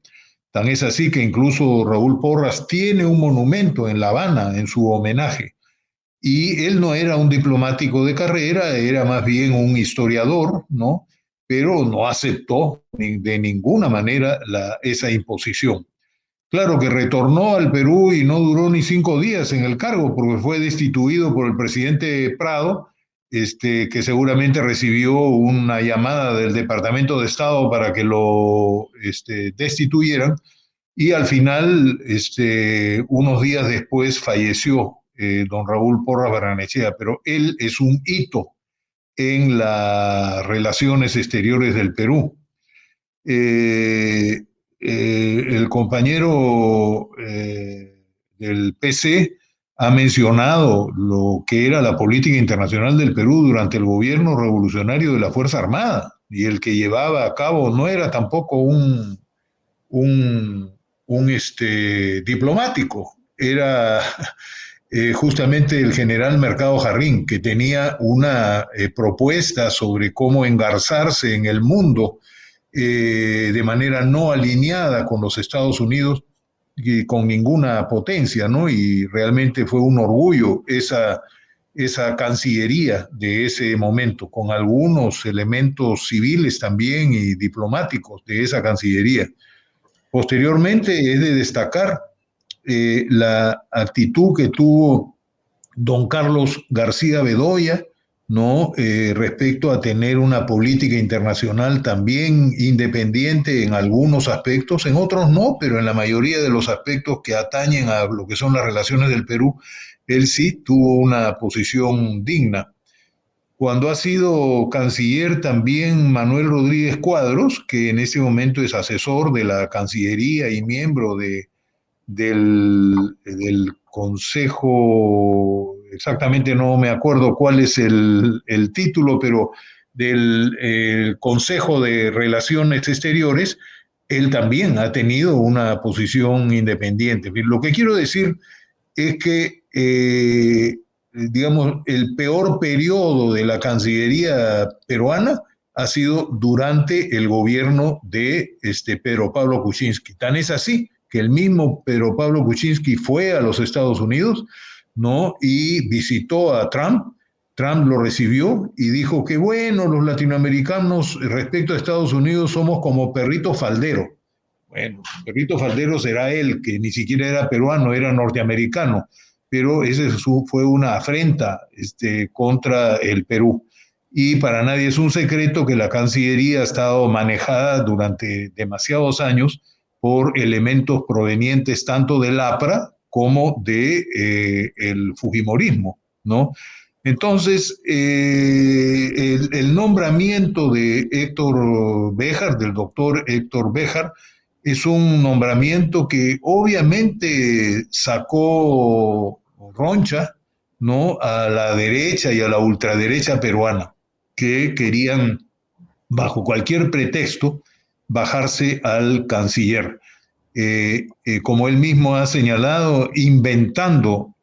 Tan es así que incluso Raúl Porras tiene un monumento en La Habana en su homenaje. Y él no era un diplomático de carrera, era más bien un historiador, ¿no? Pero no aceptó de ninguna manera esa imposición. Claro que retornó al Perú y no duró ni 5 días en el cargo porque fue destituido por el presidente Prado, que seguramente recibió una llamada del Departamento de Estado para que lo destituyeran, y al final, unos días después, falleció don Raúl Porras Barrenechea, pero él es un hito en las relaciones exteriores del Perú. El compañero del PC ha mencionado lo que era la política internacional del Perú durante el gobierno revolucionario de la Fuerza Armada, y el que llevaba a cabo no era tampoco un diplomático, era justamente el general Mercado Jarrín, que tenía una propuesta sobre cómo engarzarse en el mundo de manera no alineada con los Estados Unidos y con ninguna potencia, ¿no? Y realmente fue un orgullo esa cancillería de ese momento, con algunos elementos civiles también y diplomáticos de esa cancillería. Posteriormente es de destacar la actitud que tuvo don Carlos García Bedoya, ¿no? Respecto a tener una política internacional también independiente en algunos aspectos, en otros no, pero en la mayoría de los aspectos que atañen a lo que son las relaciones del Perú, él sí tuvo una posición digna. Cuando ha sido canciller también Manuel Rodríguez Cuadros, que en este momento es asesor de la Cancillería y miembro del Consejo, exactamente no me acuerdo cuál es el título, pero del Consejo de Relaciones Exteriores, él también ha tenido una posición independiente. Lo que quiero decir es que, digamos, el peor periodo de la Cancillería peruana ha sido durante el gobierno de Pedro Pablo Kuczynski. Tan es así que el mismo Pedro Pablo Kuczynski fue a los Estados Unidos, ¿no? Y visitó a Trump. Trump lo recibió y dijo que, bueno, los latinoamericanos respecto a Estados Unidos somos como perrito faldero. Bueno, perrito faldero será él, que ni siquiera era peruano, era norteamericano, pero ese fue una afrenta contra el Perú. Y para nadie es un secreto que la Cancillería ha estado manejada durante demasiados años por elementos provenientes tanto del APRA como de el fujimorismo, ¿no? Entonces, el nombramiento de Héctor Béjar, del doctor Héctor Béjar, es un nombramiento que obviamente sacó roncha, ¿no? A la derecha y a la ultraderecha peruana, que querían, bajo cualquier pretexto, bajarse al canciller. Como él mismo ha señalado, inventando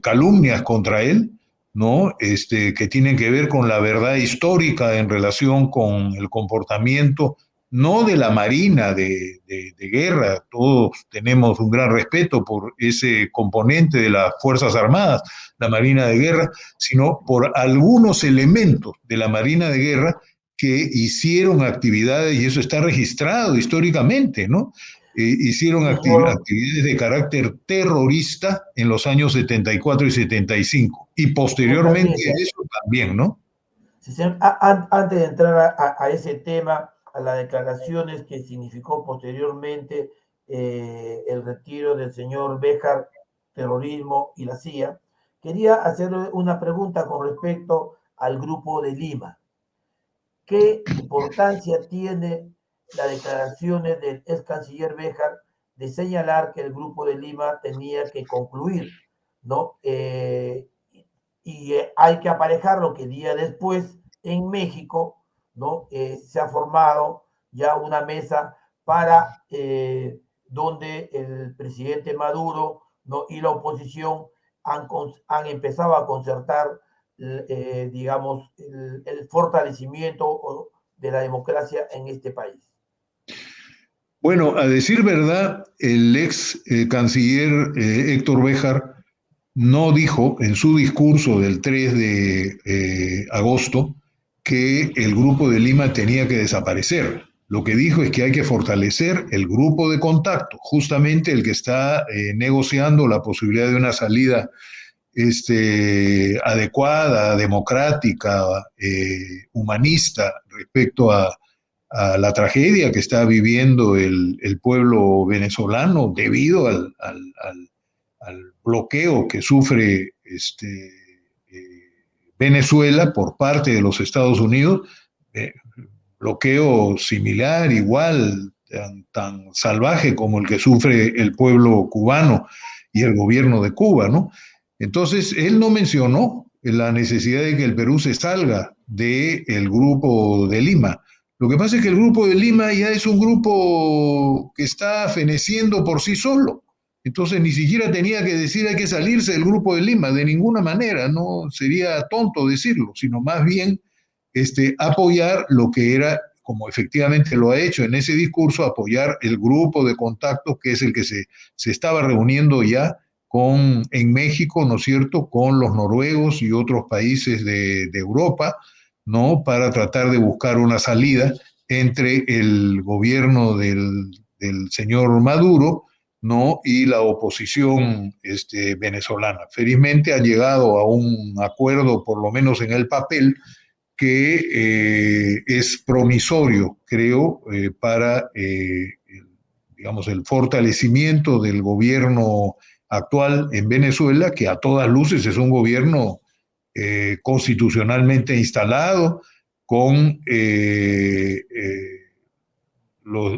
calumnias contra él, ¿no? Que tienen que ver con la verdad histórica en relación con el comportamiento, no de la Marina de guerra, todos tenemos un gran respeto por ese componente de las Fuerzas Armadas, la Marina de guerra, sino por algunos elementos de la Marina de guerra que hicieron actividades, y eso está registrado históricamente, ¿no? Hicieron actividades de carácter terrorista en los años 74 y 75, y posteriormente a eso también, ¿no? Sí, señor. Antes de entrar a ese tema, a las declaraciones que significó posteriormente el retiro del señor Béjar, terrorismo y la CIA, quería hacerle una pregunta con respecto al Grupo de Lima. ¿Qué importancia tiene las declaraciones del ex canciller Béjar de señalar que el Grupo de Lima tenía que concluir, ¿no? Y hay que aparejarlo que día después en México, ¿no? Se ha formado ya una mesa para donde el presidente Maduro, ¿no? Y la oposición han empezado a concertar, digamos, el fortalecimiento de la democracia en este país. Bueno, a decir verdad, el ex canciller Héctor Béjar no dijo en su discurso del 3 de agosto que el Grupo de Lima tenía que desaparecer. Lo que dijo es que hay que fortalecer el grupo de contacto, justamente el que está negociando la posibilidad de una salida adecuada, democrática, humanista respecto a la tragedia que está viviendo el pueblo venezolano debido al bloqueo que sufre Venezuela por parte de los Estados Unidos, bloqueo similar, igual, tan salvaje como el que sufre el pueblo cubano y el gobierno de Cuba, ¿no? Entonces, él no mencionó la necesidad de que el Perú se salga del Grupo de Lima. Lo que pasa es que el Grupo de Lima ya es un grupo que está feneciendo por sí solo. Entonces ni siquiera tenía que decir hay que salirse del Grupo de Lima, de ninguna manera, no sería tonto decirlo, sino más bien apoyar lo que era como efectivamente lo ha hecho en ese discurso, apoyar el grupo de contactos que es el que se estaba reuniendo ya en México, ¿no es cierto?, con los noruegos y otros países de Europa, ¿no?, para tratar de buscar una salida entre el gobierno del señor Maduro, ¿no?, y la oposición venezolana. Felizmente han llegado a un acuerdo, por lo menos en el papel, que es promisorio, creo, para, digamos, el fortalecimiento del gobierno actual en Venezuela, que a todas luces es un gobierno constitucionalmente instalado, con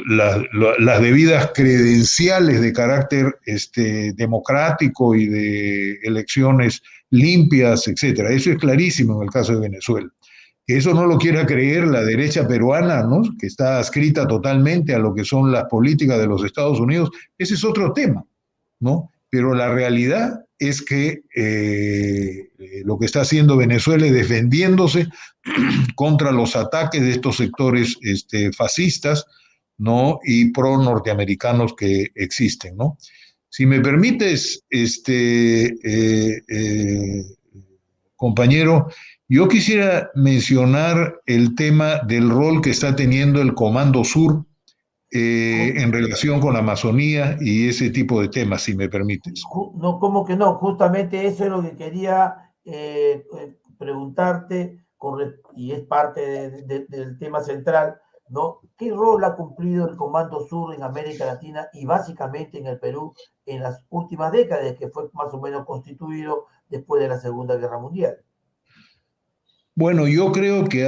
las debidas credenciales de carácter democrático y de elecciones limpias, etcétera. Eso es clarísimo en el caso de Venezuela. Que eso no lo quiera creer la derecha peruana, ¿no?, que está adscrita totalmente a lo que son las políticas de los Estados Unidos, ese es otro tema, ¿no? Pero la realidad es que lo que está haciendo Venezuela es defendiéndose contra los ataques de estos sectores fascistas, ¿no?, y pro-norteamericanos que existen, ¿no? Si me permites, compañero, yo quisiera mencionar el tema del rol que está teniendo el Comando Sur en relación con la Amazonía y ese tipo de temas, si me permites. No, ¿cómo que no? Justamente eso es lo que quería preguntarte, y es parte del tema central, ¿no? ¿Qué rol ha cumplido el Comando Sur en América Latina y básicamente en el Perú en las últimas décadas, que fue más o menos constituido después de la Segunda Guerra Mundial? Bueno, yo creo que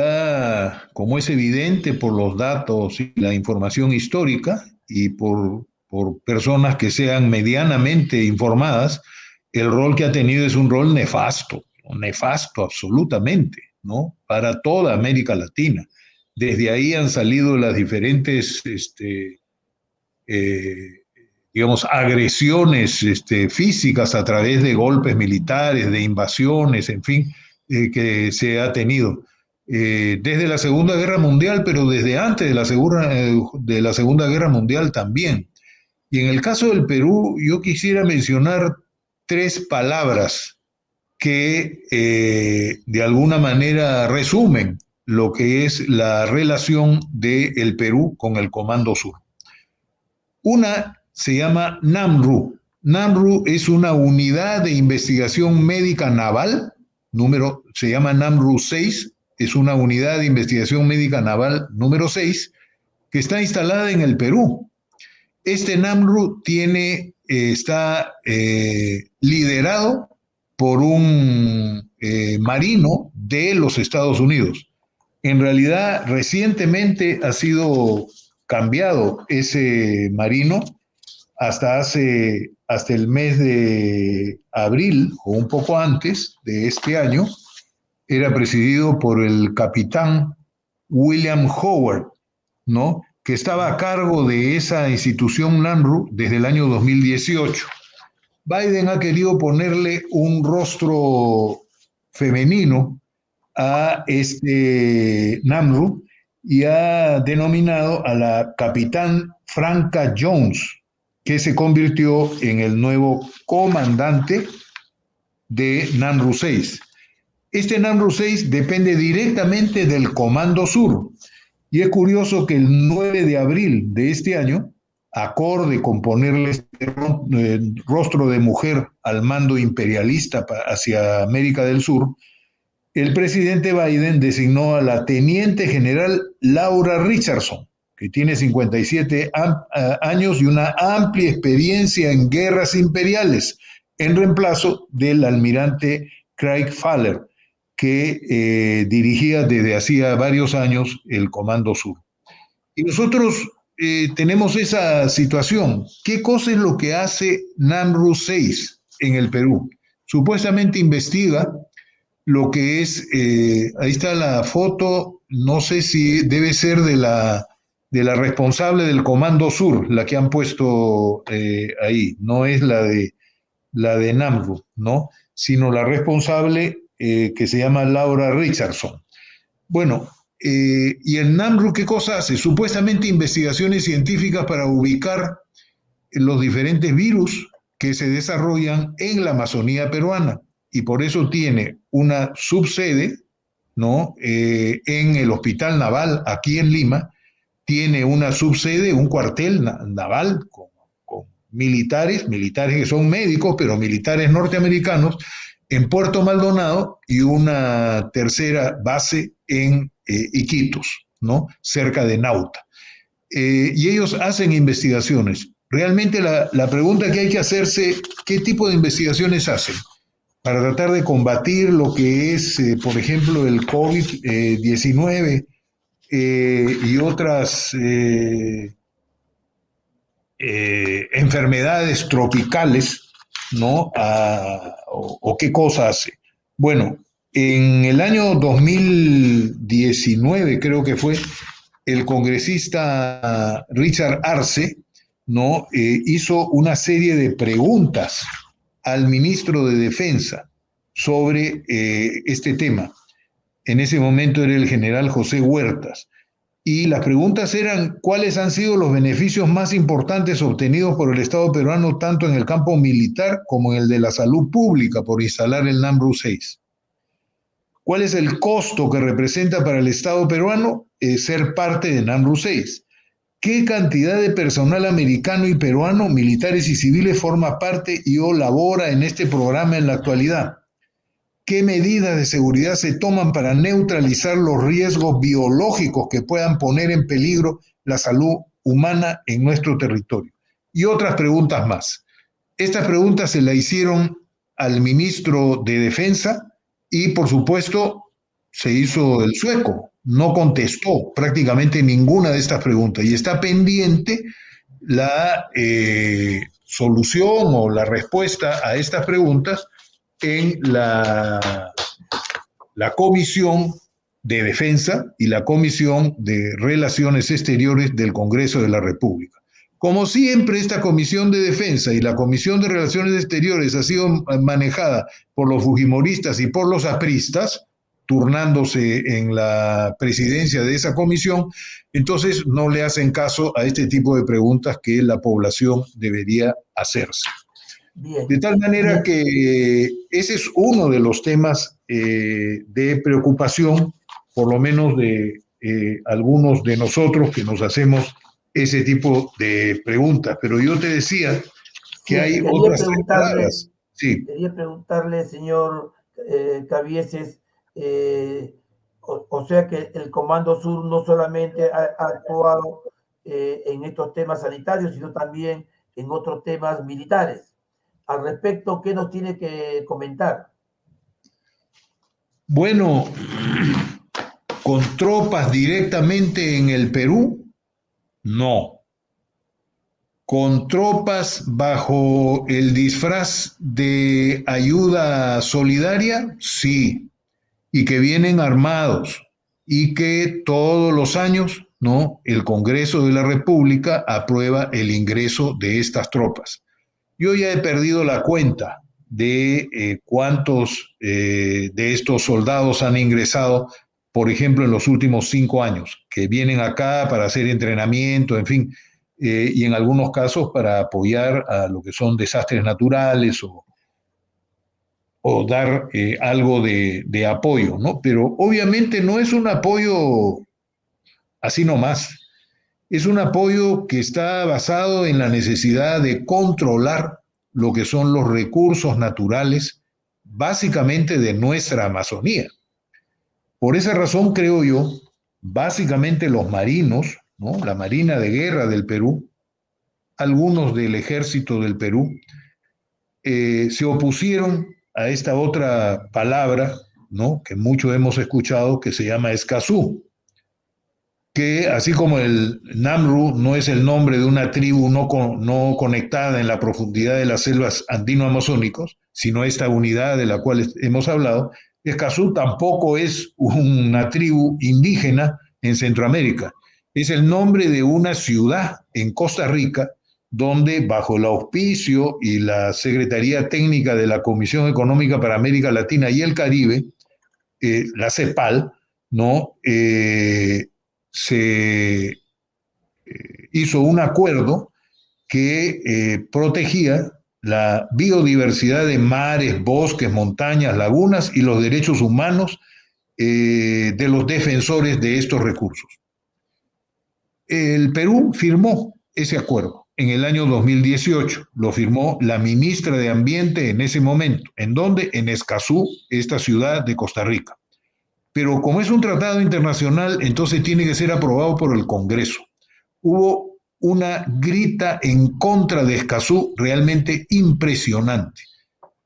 como es evidente por los datos y la información histórica y por personas que sean medianamente informadas, el rol que ha tenido es un rol nefasto absolutamente, ¿no?, para toda América Latina. Desde ahí han salido las diferentes, digamos, agresiones físicas a través de golpes militares, de invasiones, en fin, que se ha tenido desde la Segunda Guerra Mundial, pero desde antes de la Segunda Guerra Mundial también. Y en el caso del Perú, yo quisiera mencionar 3 palabras que de alguna manera resumen lo que es la relación del Perú con el Comando Sur. Una se llama NAMRU. NAMRU es una unidad de investigación médica naval, se llama NAMRU 6, es una unidad de investigación médica naval número 6, que está instalada en el Perú. Este NAMRU está liderado por un marino de los Estados Unidos. En realidad, recientemente ha sido cambiado ese marino hasta el mes de abril o un poco antes de este año. Era presidido por el capitán William Howard, ¿no?, que estaba a cargo de esa institución NAMRU desde el año 2018. Biden ha querido ponerle un rostro femenino a este NAMRU y ha denominado a la capitán Franca Jones, que se convirtió en el nuevo comandante de NAMRU 6. Este NAMRU 6 depende directamente del Comando Sur, y es curioso que el 9 de abril de este año, acorde con ponerle este rostro de mujer al mando imperialista hacia América del Sur, el presidente Biden designó a la teniente general Laura Richardson, que tiene 57 años y una amplia experiencia en guerras imperiales, en reemplazo del almirante Craig Faller, que dirigía desde hacía varios años el Comando Sur. Y nosotros tenemos esa situación. ¿Qué cosa es lo que hace NAMRU 6 en el Perú? Supuestamente investiga lo que es, ahí está la foto, no sé si debe ser de la responsable del Comando Sur, la que han puesto ahí, no es la de NAMRU, ¿no?, sino la responsable que se llama Laura Richardson. Bueno, y el NAMRU, ¿qué cosa hace? Supuestamente investigaciones científicas para ubicar los diferentes virus que se desarrollan en la Amazonía peruana. Y por eso tiene una subsede, ¿no? En el Hospital Naval, aquí en Lima, tiene una subsede, un cuartel naval con militares que son médicos, pero militares norteamericanos, en Puerto Maldonado, y una tercera base en Iquitos, ¿no? Cerca de Nauta. Y ellos hacen investigaciones. Realmente la pregunta que hay que hacerse, ¿qué tipo de investigaciones hacen? Para tratar de combatir lo que es, por ejemplo, el COVID-19 y otras enfermedades tropicales, ¿no? ¿O qué cosa hace? Bueno, en el año 2019, creo que fue, el congresista Richard Arce, ¿no? Hizo una serie de preguntas al ministro de Defensa sobre este tema. En ese momento era el general José Huertas. Y las preguntas eran: ¿cuáles han sido los beneficios más importantes obtenidos por el Estado peruano, tanto en el campo militar como en el de la salud pública, por instalar el NAMRU 6? ¿Cuál es el costo que representa para el Estado peruano ser parte de NAMRU 6? ¿Qué cantidad de personal americano y peruano, militares y civiles, forma parte y o labora en este programa en la actualidad? ¿Qué medidas de seguridad se toman para neutralizar los riesgos biológicos que puedan poner en peligro la salud humana en nuestro territorio? Y otras preguntas más. Estas preguntas se las hicieron al ministro de Defensa y, por supuesto, se hizo el sueco. No contestó prácticamente ninguna de estas preguntas y está pendiente la solución o la respuesta a estas preguntas en la Comisión de Defensa y la Comisión de Relaciones Exteriores del Congreso de la República. Como siempre, esta Comisión de Defensa y la Comisión de Relaciones Exteriores ha sido manejada por los fujimoristas y por los apristas, turnándose en la presidencia de esa comisión, entonces no le hacen caso a este tipo de preguntas que la población debería hacerse. Bien. De tal manera que ese es uno de los temas de preocupación, por lo menos de algunos de nosotros que nos hacemos ese tipo de preguntas. Pero yo te decía que hay otras entradas. Sí. Quería preguntarle, señor Cabieses, o sea que el Comando Sur no solamente ha actuado en estos temas sanitarios, sino también en otros temas militares. Al respecto, ¿qué nos tiene que comentar? Bueno, con tropas directamente en el Perú, no. Con tropas bajo el disfraz de ayuda solidaria, sí. Y que vienen armados y que todos los años, ¿no?, el Congreso de la República aprueba el ingreso de estas tropas. Yo ya he perdido la cuenta de cuántos de estos soldados han ingresado, por ejemplo, en los últimos 5 años, que vienen acá para hacer entrenamiento, en fin, y en algunos casos para apoyar a lo que son desastres naturales o dar algo de apoyo, ¿no? Pero obviamente no es un apoyo así nomás. Es un apoyo que está basado en la necesidad de controlar lo que son los recursos naturales, básicamente de nuestra Amazonía. Por esa razón, creo yo, básicamente los marinos, ¿no?, la Marina de Guerra del Perú, algunos del Ejército del Perú, se opusieron a esta otra palabra, ¿no?, que muchos hemos escuchado, que se llama Escazú, que así como el NAMRU no es el nombre de una tribu no conectada en la profundidad de las selvas andino-amazónicos, sino esta unidad de la cual hemos hablado, Escazú tampoco es una tribu indígena en Centroamérica. Es el nombre de una ciudad en Costa Rica donde, bajo el auspicio y la Secretaría Técnica de la Comisión Económica para América Latina y el Caribe, la CEPAL, ¿no? Se hizo un acuerdo que protegía la biodiversidad de mares, bosques, montañas, lagunas y los derechos humanos de los defensores de estos recursos. El Perú firmó ese acuerdo en el año 2018, lo firmó la ministra de Ambiente en ese momento. ¿En dónde? En Escazú, esta ciudad de Costa Rica. Pero como es un tratado internacional, entonces tiene que ser aprobado por el Congreso. Hubo una grita en contra de Escazú realmente impresionante,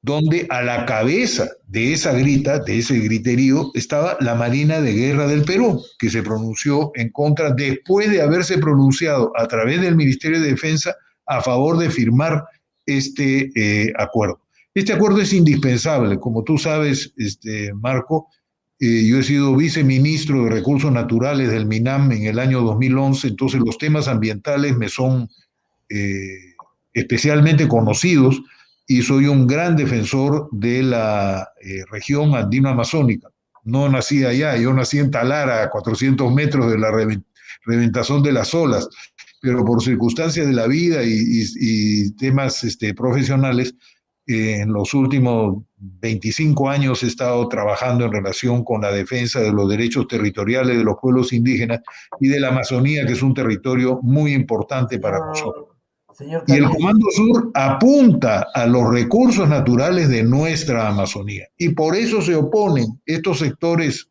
donde a la cabeza de esa grita, de ese griterío, estaba la Marina de Guerra del Perú, que se pronunció en contra después de haberse pronunciado a través del Ministerio de Defensa a favor de firmar este acuerdo. Este acuerdo es indispensable, como tú sabes, Marco. Yo he sido viceministro de Recursos Naturales del MINAM en el año 2011, entonces los temas ambientales me son especialmente conocidos y soy un gran defensor de la región andino-amazónica. No nací allá, yo nací en Talara, a 400 metros de la reventazón de las olas, pero por circunstancias de la vida y temas profesionales, en los últimos 25 años he estado trabajando en relación con la defensa de los derechos territoriales de los pueblos indígenas y de la Amazonía, que es un territorio muy importante para nosotros. Y el Comando Sur apunta a los recursos naturales de nuestra Amazonía. Y por eso se oponen estos sectores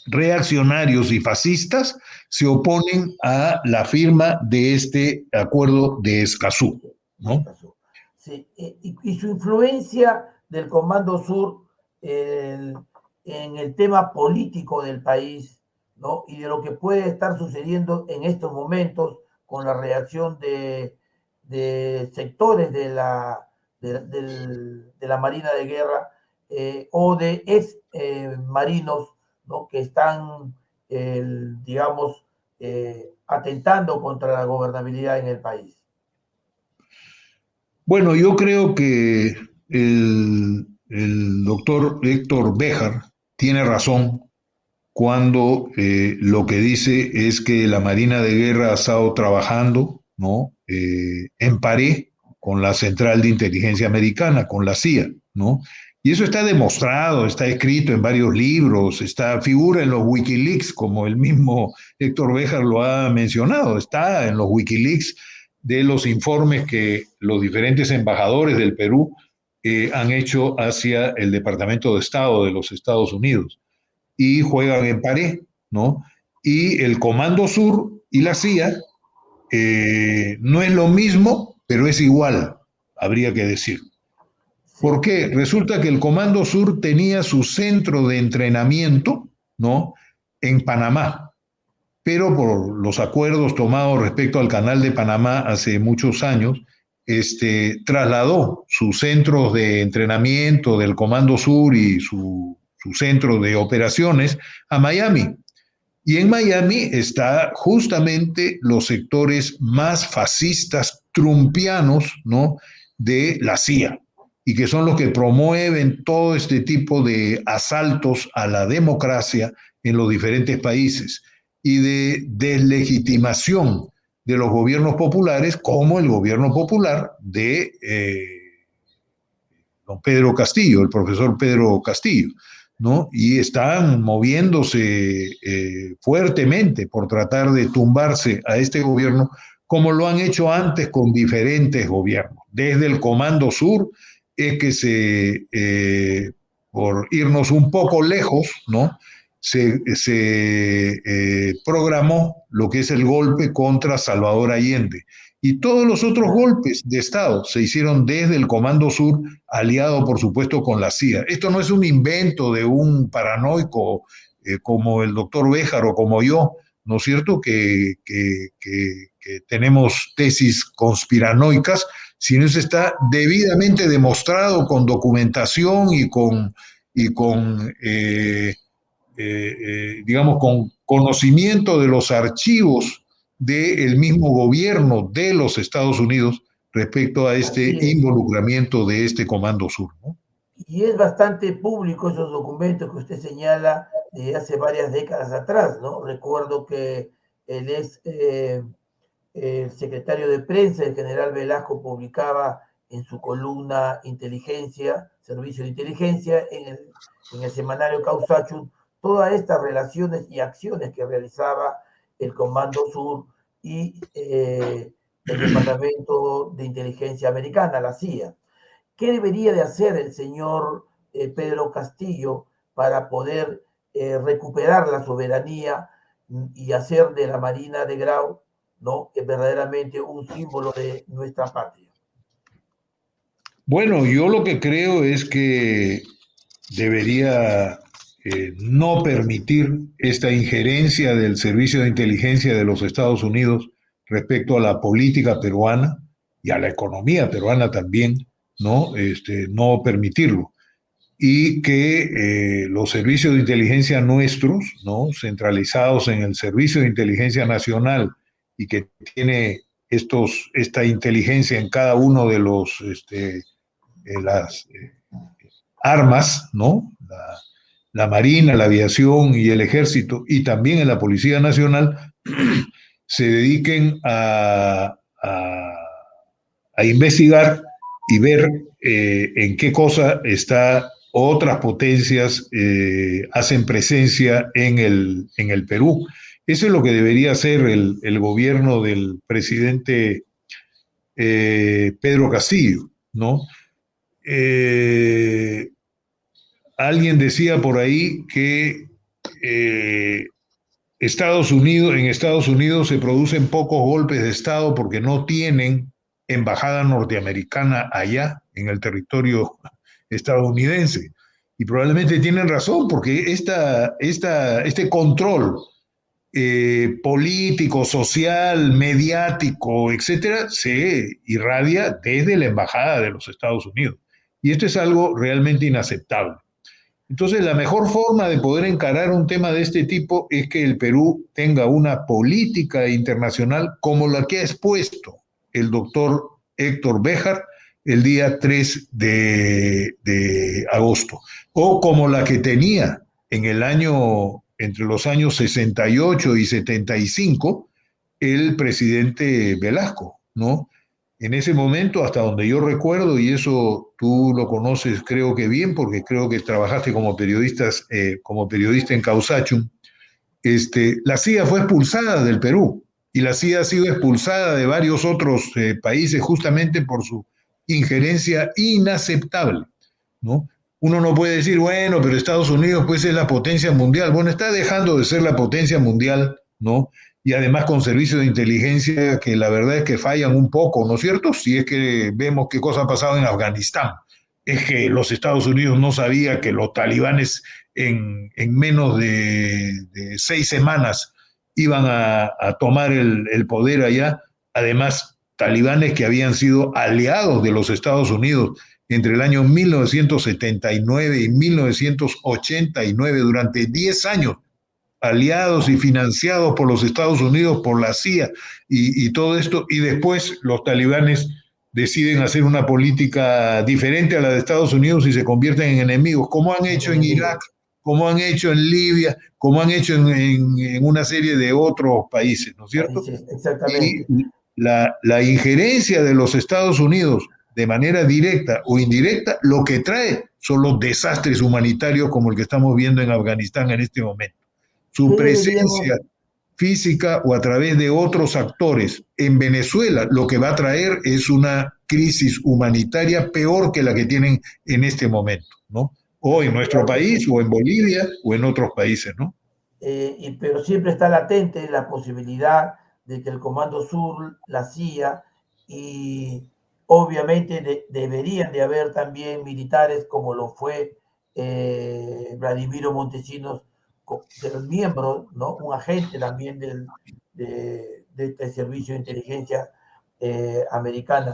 reaccionarios y fascistas, se oponen a la firma de este acuerdo de Escazú, ¿no? Sí, y su influencia del Comando Sur en el tema político del país, ¿no? Y de lo que puede estar sucediendo en estos momentos con la reacción de sectores de la Marina de Guerra o de ex marinos, ¿no? Que están, digamos, atentando contra la gobernabilidad en el país. Bueno, yo creo que el doctor Héctor Béjar tiene razón cuando lo que dice es que la Marina de Guerra ha estado trabajando, ¿no? En paré con la Central de Inteligencia Americana, con la CIA, ¿no? Y eso está demostrado, está escrito en varios libros, figura en los Wikileaks, como el mismo Héctor Béjar lo ha mencionado, está en los Wikileaks de los informes que los diferentes embajadores del Perú han hecho hacia el Departamento de Estado de los Estados Unidos, y juegan en paré, ¿no? Y el Comando Sur y la CIA no es lo mismo, pero es igual, habría que decir. ¿Por qué? Resulta que el Comando Sur tenía su centro de entrenamiento, ¿no?, en Panamá, pero por los acuerdos tomados respecto al Canal de Panamá hace muchos años, trasladó sus centros de entrenamiento del Comando Sur y su centro de operaciones a Miami. Y en Miami está justamente los sectores más fascistas trumpianos, ¿no?, de la CIA, y que son los que promueven todo este tipo de asaltos a la democracia en los diferentes países y de deslegitimación de los gobiernos populares, como el gobierno popular de don Pedro Castillo, el profesor Pedro Castillo, ¿no? Y están moviéndose fuertemente por tratar de tumbarse a este gobierno, como lo han hecho antes con diferentes gobiernos. Desde el Comando Sur es que por irnos un poco lejos, ¿no?, se programó lo que es el golpe contra Salvador Allende. Y todos los otros golpes de Estado se hicieron desde el Comando Sur, aliado, por supuesto, con la CIA. Esto no es un invento de un paranoico como el doctor Béjar o como yo, ¿no es cierto?, que tenemos tesis conspiranoicas, sino eso está debidamente demostrado con documentación y con digamos, con conocimiento de los archivos del mismo gobierno de los Estados Unidos respecto a este involucramiento de este Comando Sur, ¿no? Y es bastante público esos documentos que usted señala de hace varias décadas atrás, ¿no? Recuerdo que el secretario de prensa, el general Velasco, publicaba en su columna Inteligencia, Servicio de Inteligencia, en el semanario Causachun, todas estas relaciones y acciones que realizaba el Comando Sur y el Departamento de Inteligencia Americana, la CIA. ¿Qué debería de hacer el señor Pedro Castillo para poder recuperar la soberanía y hacer de la Marina de Grau, ¿no?, verdaderamente un símbolo de nuestra patria? Bueno, yo lo que creo es que debería no permitir esta injerencia del Servicio de Inteligencia de los Estados Unidos respecto a la política peruana y a la economía peruana también, ¿no? No permitirlo. Y que los servicios de inteligencia nuestros, ¿no?, centralizados en el Servicio de Inteligencia Nacional y que tiene esta inteligencia en cada uno de las armas, ¿no? La Marina, la Aviación y el Ejército, y también en la Policía Nacional, se dediquen a investigar y ver en qué cosa otras potencias hacen presencia en el Perú. Eso es lo que debería hacer el gobierno del presidente Pedro Castillo, ¿no? Alguien decía por ahí que en Estados Unidos se producen pocos golpes de Estado porque no tienen embajada norteamericana allá en el territorio estadounidense. Y probablemente tienen razón, porque este control político, social, mediático, etcétera, se irradia desde la embajada de los Estados Unidos. Y esto es algo realmente inaceptable. Entonces, la mejor forma de poder encarar un tema de este tipo es que el Perú tenga una política internacional como la que ha expuesto el doctor Héctor Béjar el día 3 de agosto, o como la que tenía entre los años 68 y 75 el presidente Velasco, ¿no? En ese momento, hasta donde yo recuerdo, y eso tú lo conoces creo que bien, porque creo que trabajaste como periodista en Causachum, la CIA fue expulsada del Perú y la CIA ha sido expulsada de varios otros países justamente por su injerencia inaceptable, ¿no? Uno no puede decir, bueno, pero Estados Unidos pues es la potencia mundial. Bueno, está dejando de ser la potencia mundial, ¿no? Y además con servicios de inteligencia que la verdad es que fallan un poco, ¿no es cierto? Si es que vemos qué cosa ha pasado en Afganistán. Es que los Estados Unidos no sabía que los talibanes en menos de 6 semanas iban a tomar el poder allá. Además, talibanes que habían sido aliados de los Estados Unidos entre el año 1979 y 1989, durante 10 años, aliados y financiados por los Estados Unidos, por la CIA y todo esto, y después los talibanes deciden hacer una política diferente a la de Estados Unidos y se convierten en enemigos, como han hecho en Irak, como han hecho en Libia, como han hecho en una serie de otros países, ¿no es cierto? Exactamente. Y la injerencia de los Estados Unidos de manera directa o indirecta, lo que trae son los desastres humanitarios como el que estamos viendo en Afganistán en este momento. Su presencia física o a través de otros actores en Venezuela lo que va a traer es una crisis humanitaria peor que la que tienen en este momento, ¿no? O en nuestro país, o en Bolivia, o en otros países, ¿no? Pero siempre está latente la posibilidad de que el Comando Sur, la CIA y obviamente deberían de haber también militares como lo fue Vladimiro Montesinos, ser miembro, ¿no?, un agente también de este servicio de inteligencia americana.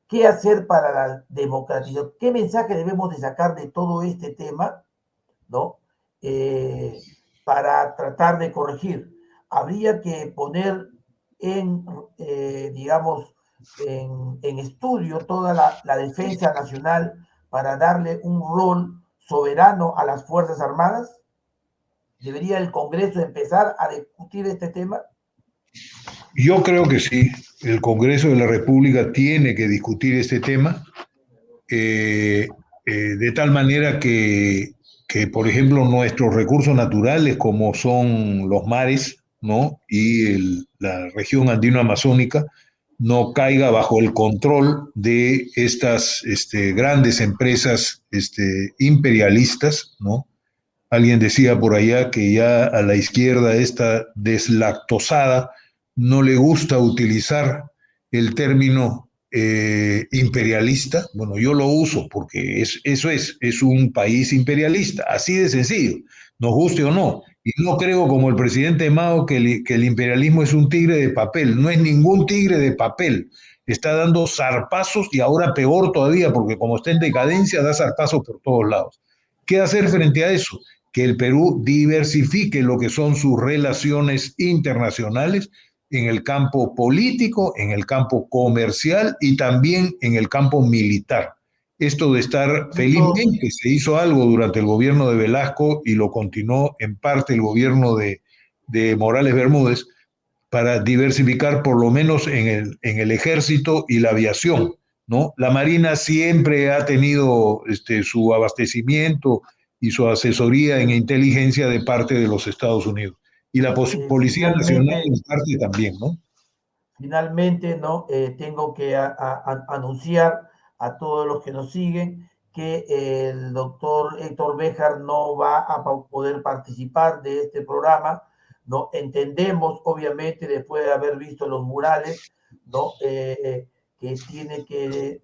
¿Qué hacer para la democracia? ¿Qué mensaje debemos de sacar de todo este tema, ¿no?, para tratar de corregir? Habría que poner digamos, en estudio toda la defensa nacional para darle un rol soberano a las Fuerzas Armadas. ¿Debería el Congreso empezar a discutir este tema? Yo creo que sí, el Congreso de la República tiene que discutir este tema, de tal manera por ejemplo, nuestros recursos naturales, como son los mares, ¿no? Y la región andino-amazónica, no caiga bajo el control de estas grandes empresas imperialistas, ¿no? Alguien decía por allá que ya a la izquierda esta deslactosada no le gusta utilizar el término imperialista. Bueno, yo lo uso porque eso es un país imperialista, así de sencillo, nos guste o no. Y no creo como el presidente Mao que el imperialismo es un tigre de papel, no es ningún tigre de papel. Está dando zarpazos y ahora peor todavía porque como está en decadencia da zarpazos por todos lados. ¿Qué hacer frente a eso? Que el Perú diversifique lo que son sus relaciones internacionales en el campo político, en el campo comercial y también en el campo militar. Esto de estar, felizmente se hizo algo durante el gobierno de Velasco y lo continuó en parte el gobierno de Morales Bermúdez para diversificar por lo menos en el ejército y la aviación, ¿no? La Marina siempre ha tenido su abastecimiento y su asesoría en inteligencia de parte de los Estados Unidos. Y la Policía Nacional en parte también, ¿no? Finalmente, ¿no? Tengo que anunciar a todos los que nos siguen que el doctor Héctor Béjar no va a poder participar de este programa, ¿no? Entendemos, obviamente, después de haber visto los murales, ¿no? Que tiene que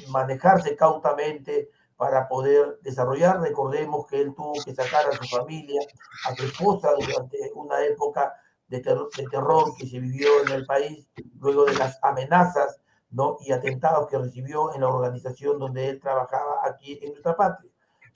manejarse cautamente para poder desarrollar. Recordemos que él tuvo que sacar a su familia, a su esposa durante una época de terror que se vivió en el país, luego de las amenazas, ¿no? Y atentados que recibió en la organización donde él trabajaba aquí en nuestra patria.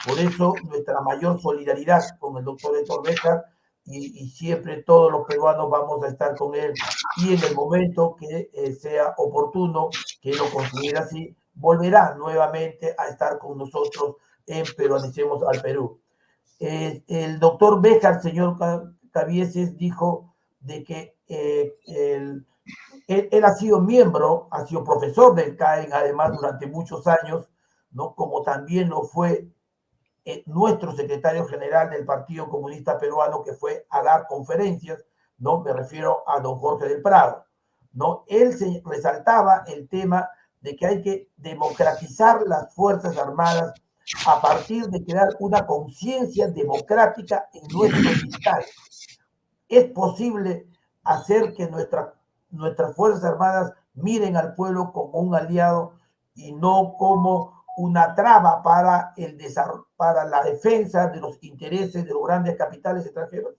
Por eso, nuestra mayor solidaridad con el doctor Héctor Béjar y siempre todos los peruanos vamos a estar con él y en el momento que sea oportuno, que lo considere así, volverá nuevamente a estar con nosotros en Peruanicemos al Perú. El doctor Béjar, señor Cabieses, dijo de que él ha sido miembro, ha sido profesor del CAEN, además, durante muchos años, ¿no? Como también lo fue nuestro secretario general del Partido Comunista Peruano, que fue a dar conferencias, ¿no? Me refiero a don Jorge del Prado, ¿no? Él se resaltaba el tema de que hay que democratizar las Fuerzas Armadas a partir de crear una conciencia democrática en nuestros militares. Es posible hacer que nuestras Fuerzas Armadas miren al pueblo como un aliado y no como una traba para el desarrollo, para la defensa de los intereses de los grandes capitales extranjeros.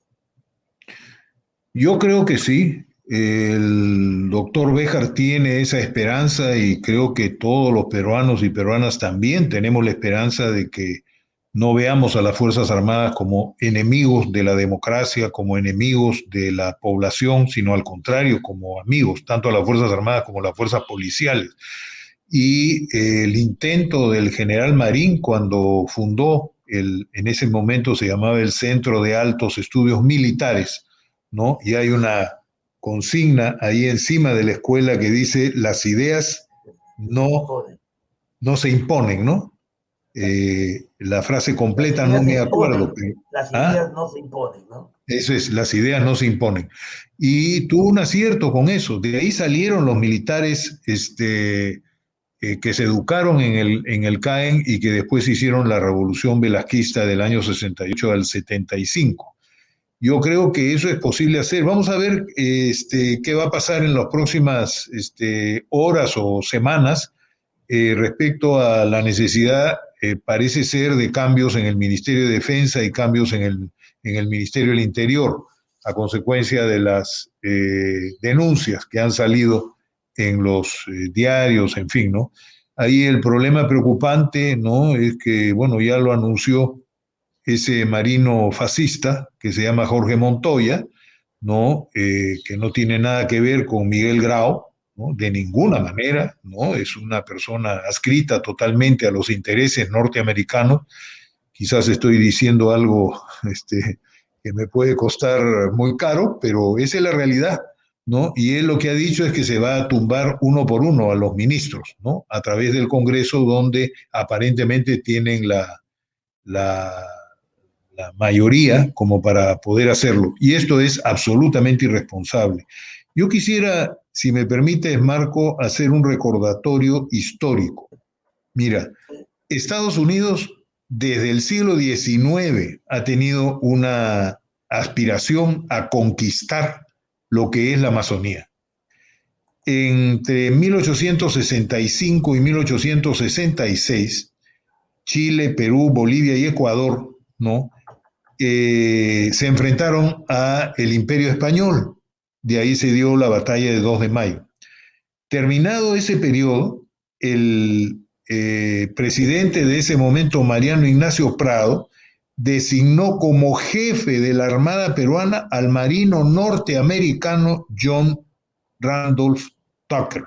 Yo creo que sí. El doctor Béjar tiene esa esperanza y creo que todos los peruanos y peruanas también tenemos la esperanza de que no veamos a las Fuerzas Armadas como enemigos de la democracia, como enemigos de la población, sino al contrario, como amigos, tanto a las Fuerzas Armadas como a las fuerzas policiales. Y el intento del general Marín cuando fundó, en ese momento se llamaba el Centro de Altos Estudios Militares, ¿no? Y hay una consigna ahí encima de la escuela que dice las ideas no se imponen, ¿no? La frase completa no me acuerdo. Pero, las ideas no se imponen, ¿no? Eso es, las ideas no se imponen. Y tuvo un acierto con eso. De ahí salieron los militares que se educaron en el CAEN y que después hicieron la revolución velasquista del año 68 al 75. Yo creo que eso es posible hacer. Vamos a ver qué va a pasar en las próximas horas o semanas respecto a la necesidad, parece ser, de cambios en el Ministerio de Defensa y cambios en el Ministerio del Interior, a consecuencia de las denuncias que han salido en los diarios, en fin, ¿no? Ahí el problema preocupante, ¿no? Es que, bueno, ya lo anunció ese marino fascista que se llama Jorge Montoya, ¿no? Que no tiene nada que ver con Miguel Grau, ¿no? De ninguna manera, ¿no? Es una persona adscrita totalmente a los intereses norteamericanos Quizás estoy diciendo algo que me puede costar muy caro, pero esa es la realidad, ¿no? Y él lo que ha dicho es que se va a tumbar uno por uno a los ministros, ¿no? A través del Congreso, donde aparentemente tienen la mayoría como para poder hacerlo. Y esto es absolutamente irresponsable. Yo quisiera, si me permites, Marco, hacer un recordatorio histórico. Mira, Estados Unidos desde el siglo XIX ha tenido una aspiración a conquistar lo que es la Amazonía. Entre 1865 y 1866, Chile, Perú, Bolivia y Ecuador, ¿no? Se enfrentaron a el Imperio Español. De ahí se dio la batalla de 2 de mayo. Terminado ese periodo, el presidente de ese momento, Mariano Ignacio Prado, designó como jefe de la Armada peruana al marino norteamericano John Randolph Tucker,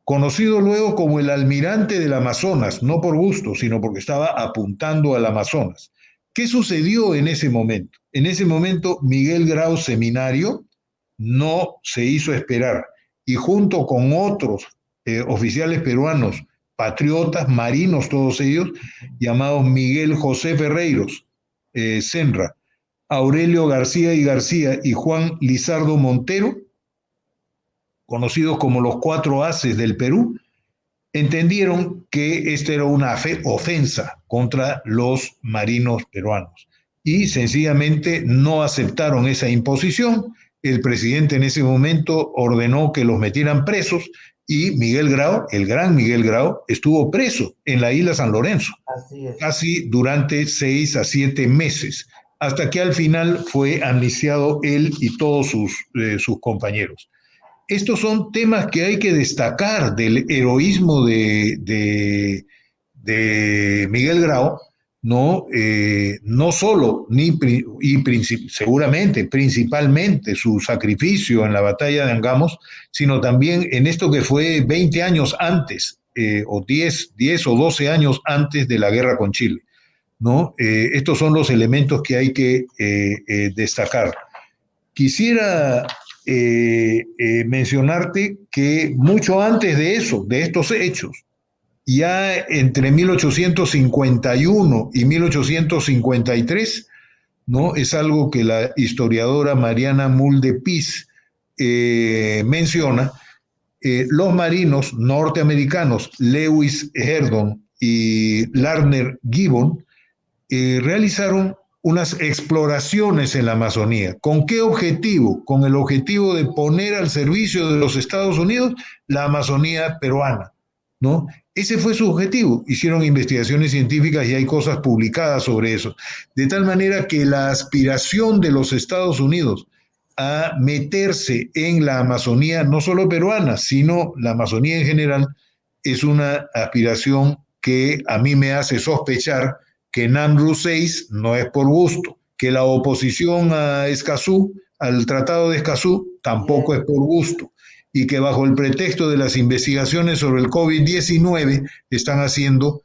conocido luego como el almirante del Amazonas, no por gusto, sino porque estaba apuntando al Amazonas. ¿Qué sucedió en ese momento? En ese momento, Miguel Grau Seminario no se hizo esperar y junto con otros oficiales peruanos, patriotas, marinos, todos ellos, llamados Miguel José Ferreiros, Senra, Aurelio García y García y Juan Lizardo Montero, conocidos como los 4 Ases del Perú, entendieron que esta era una ofensa contra los marinos peruanos y sencillamente no aceptaron esa imposición. El presidente en ese momento ordenó que los metieran presos y Miguel Grau, el gran Miguel Grau, estuvo preso en la isla San Lorenzo, casi durante 6 a 7 meses, hasta que al final fue amnistiado él y todos sus compañeros. Estos son temas que hay que destacar del heroísmo de Miguel Grau, ¿no? No solo, seguramente, principalmente su sacrificio en la batalla de Angamos, sino también en esto que fue 20 años antes, o 10 o 12 años antes de la guerra con Chile, ¿no? Estos son los elementos que hay que destacar. Quisiera mencionarte que mucho antes de eso, de estos hechos, ya entre 1851 y 1853, ¿no? Es algo que la historiadora Mariana Mulde Piz menciona, los marinos norteamericanos Lewis Herdon y Larner Gibbon realizaron unas exploraciones en la Amazonía. ¿Con qué objetivo? Con el objetivo de poner al servicio de los Estados Unidos la Amazonía peruana, ¿no? Ese fue su objetivo. Hicieron investigaciones científicas y hay cosas publicadas sobre eso. De tal manera que la aspiración de los Estados Unidos a meterse en la Amazonía, no solo peruana, sino la Amazonía en general, es una aspiración que a mí me hace sospechar que NAMRU 6 no es por gusto, que la oposición a Escazú, al Tratado de Escazú, tampoco es por gusto, y que bajo el pretexto de las investigaciones sobre el COVID-19 están haciendo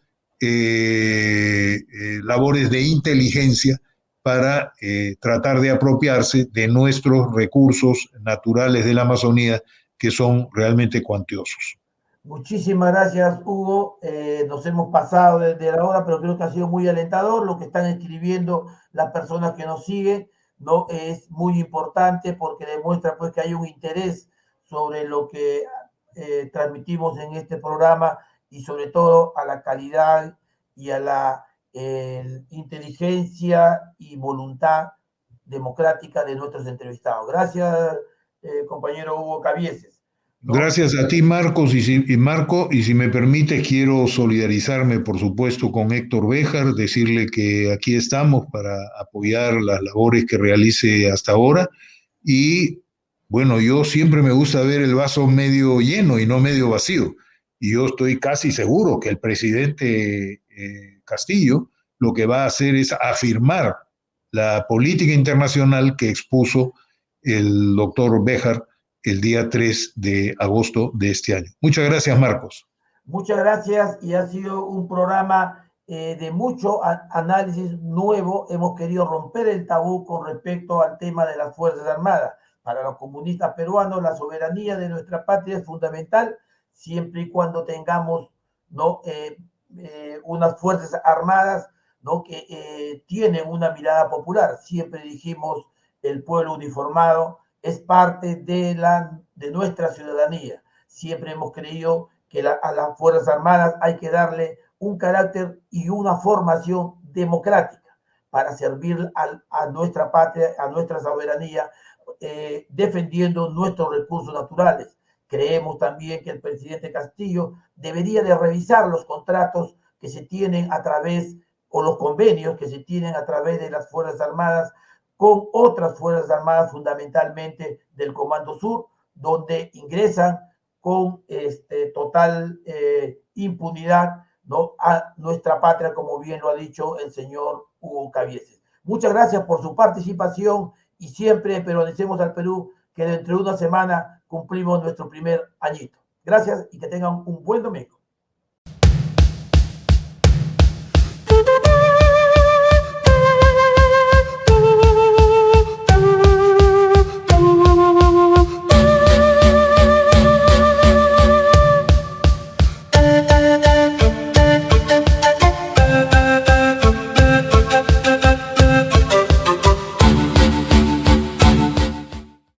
labores de inteligencia para tratar de apropiarse de nuestros recursos naturales de la Amazonía, que son realmente cuantiosos. Muchísimas gracias, Hugo. Nos hemos pasado desde la hora, pero creo que ha sido muy alentador lo que están escribiendo las personas que nos siguen, ¿no? Es muy importante porque demuestra pues que hay un interés sobre lo que transmitimos en este programa y sobre todo a la calidad y a la inteligencia y voluntad democrática de nuestros entrevistados. Gracias, compañero Hugo Cabieses. ¿No? Gracias a ti, Marcos, Marco, y si me permite, quiero solidarizarme, por supuesto, con Héctor Béjar, decirle que aquí estamos para apoyar las labores que realice hasta ahora, y bueno, yo siempre me gusta ver el vaso medio lleno y no medio vacío, y yo estoy casi seguro que el presidente Castillo lo que va a hacer es afirmar la política internacional que expuso el doctor Béjar el día 3 de agosto de este año. Muchas gracias, Marcos. Muchas gracias y ha sido un programa de mucho análisis nuevo, hemos querido romper el tabú con respecto al tema de las Fuerzas Armadas. Para los comunistas peruanos, la soberanía de nuestra patria es fundamental, siempre y cuando tengamos, ¿no? Unas Fuerzas Armadas, ¿no? Que tienen una mirada popular. Siempre dijimos, el pueblo uniformado es parte de nuestra ciudadanía. Siempre hemos creído que a las Fuerzas Armadas hay que darle un carácter y una formación democrática para servir a nuestra patria, a nuestra soberanía, defendiendo nuestros recursos naturales. Creemos también que el presidente Castillo debería de revisar los contratos que se tienen a través, o los convenios que se tienen a través de las Fuerzas Armadas con otras Fuerzas Armadas, fundamentalmente del Comando Sur, donde ingresan con total impunidad, ¿no? A nuestra patria, como bien lo ha dicho el señor Hugo Cabieces. Muchas gracias por su participación y siempre peronicemos al Perú, que dentro de una semana cumplimos nuestro primer añito. Gracias y que tengan un buen domingo.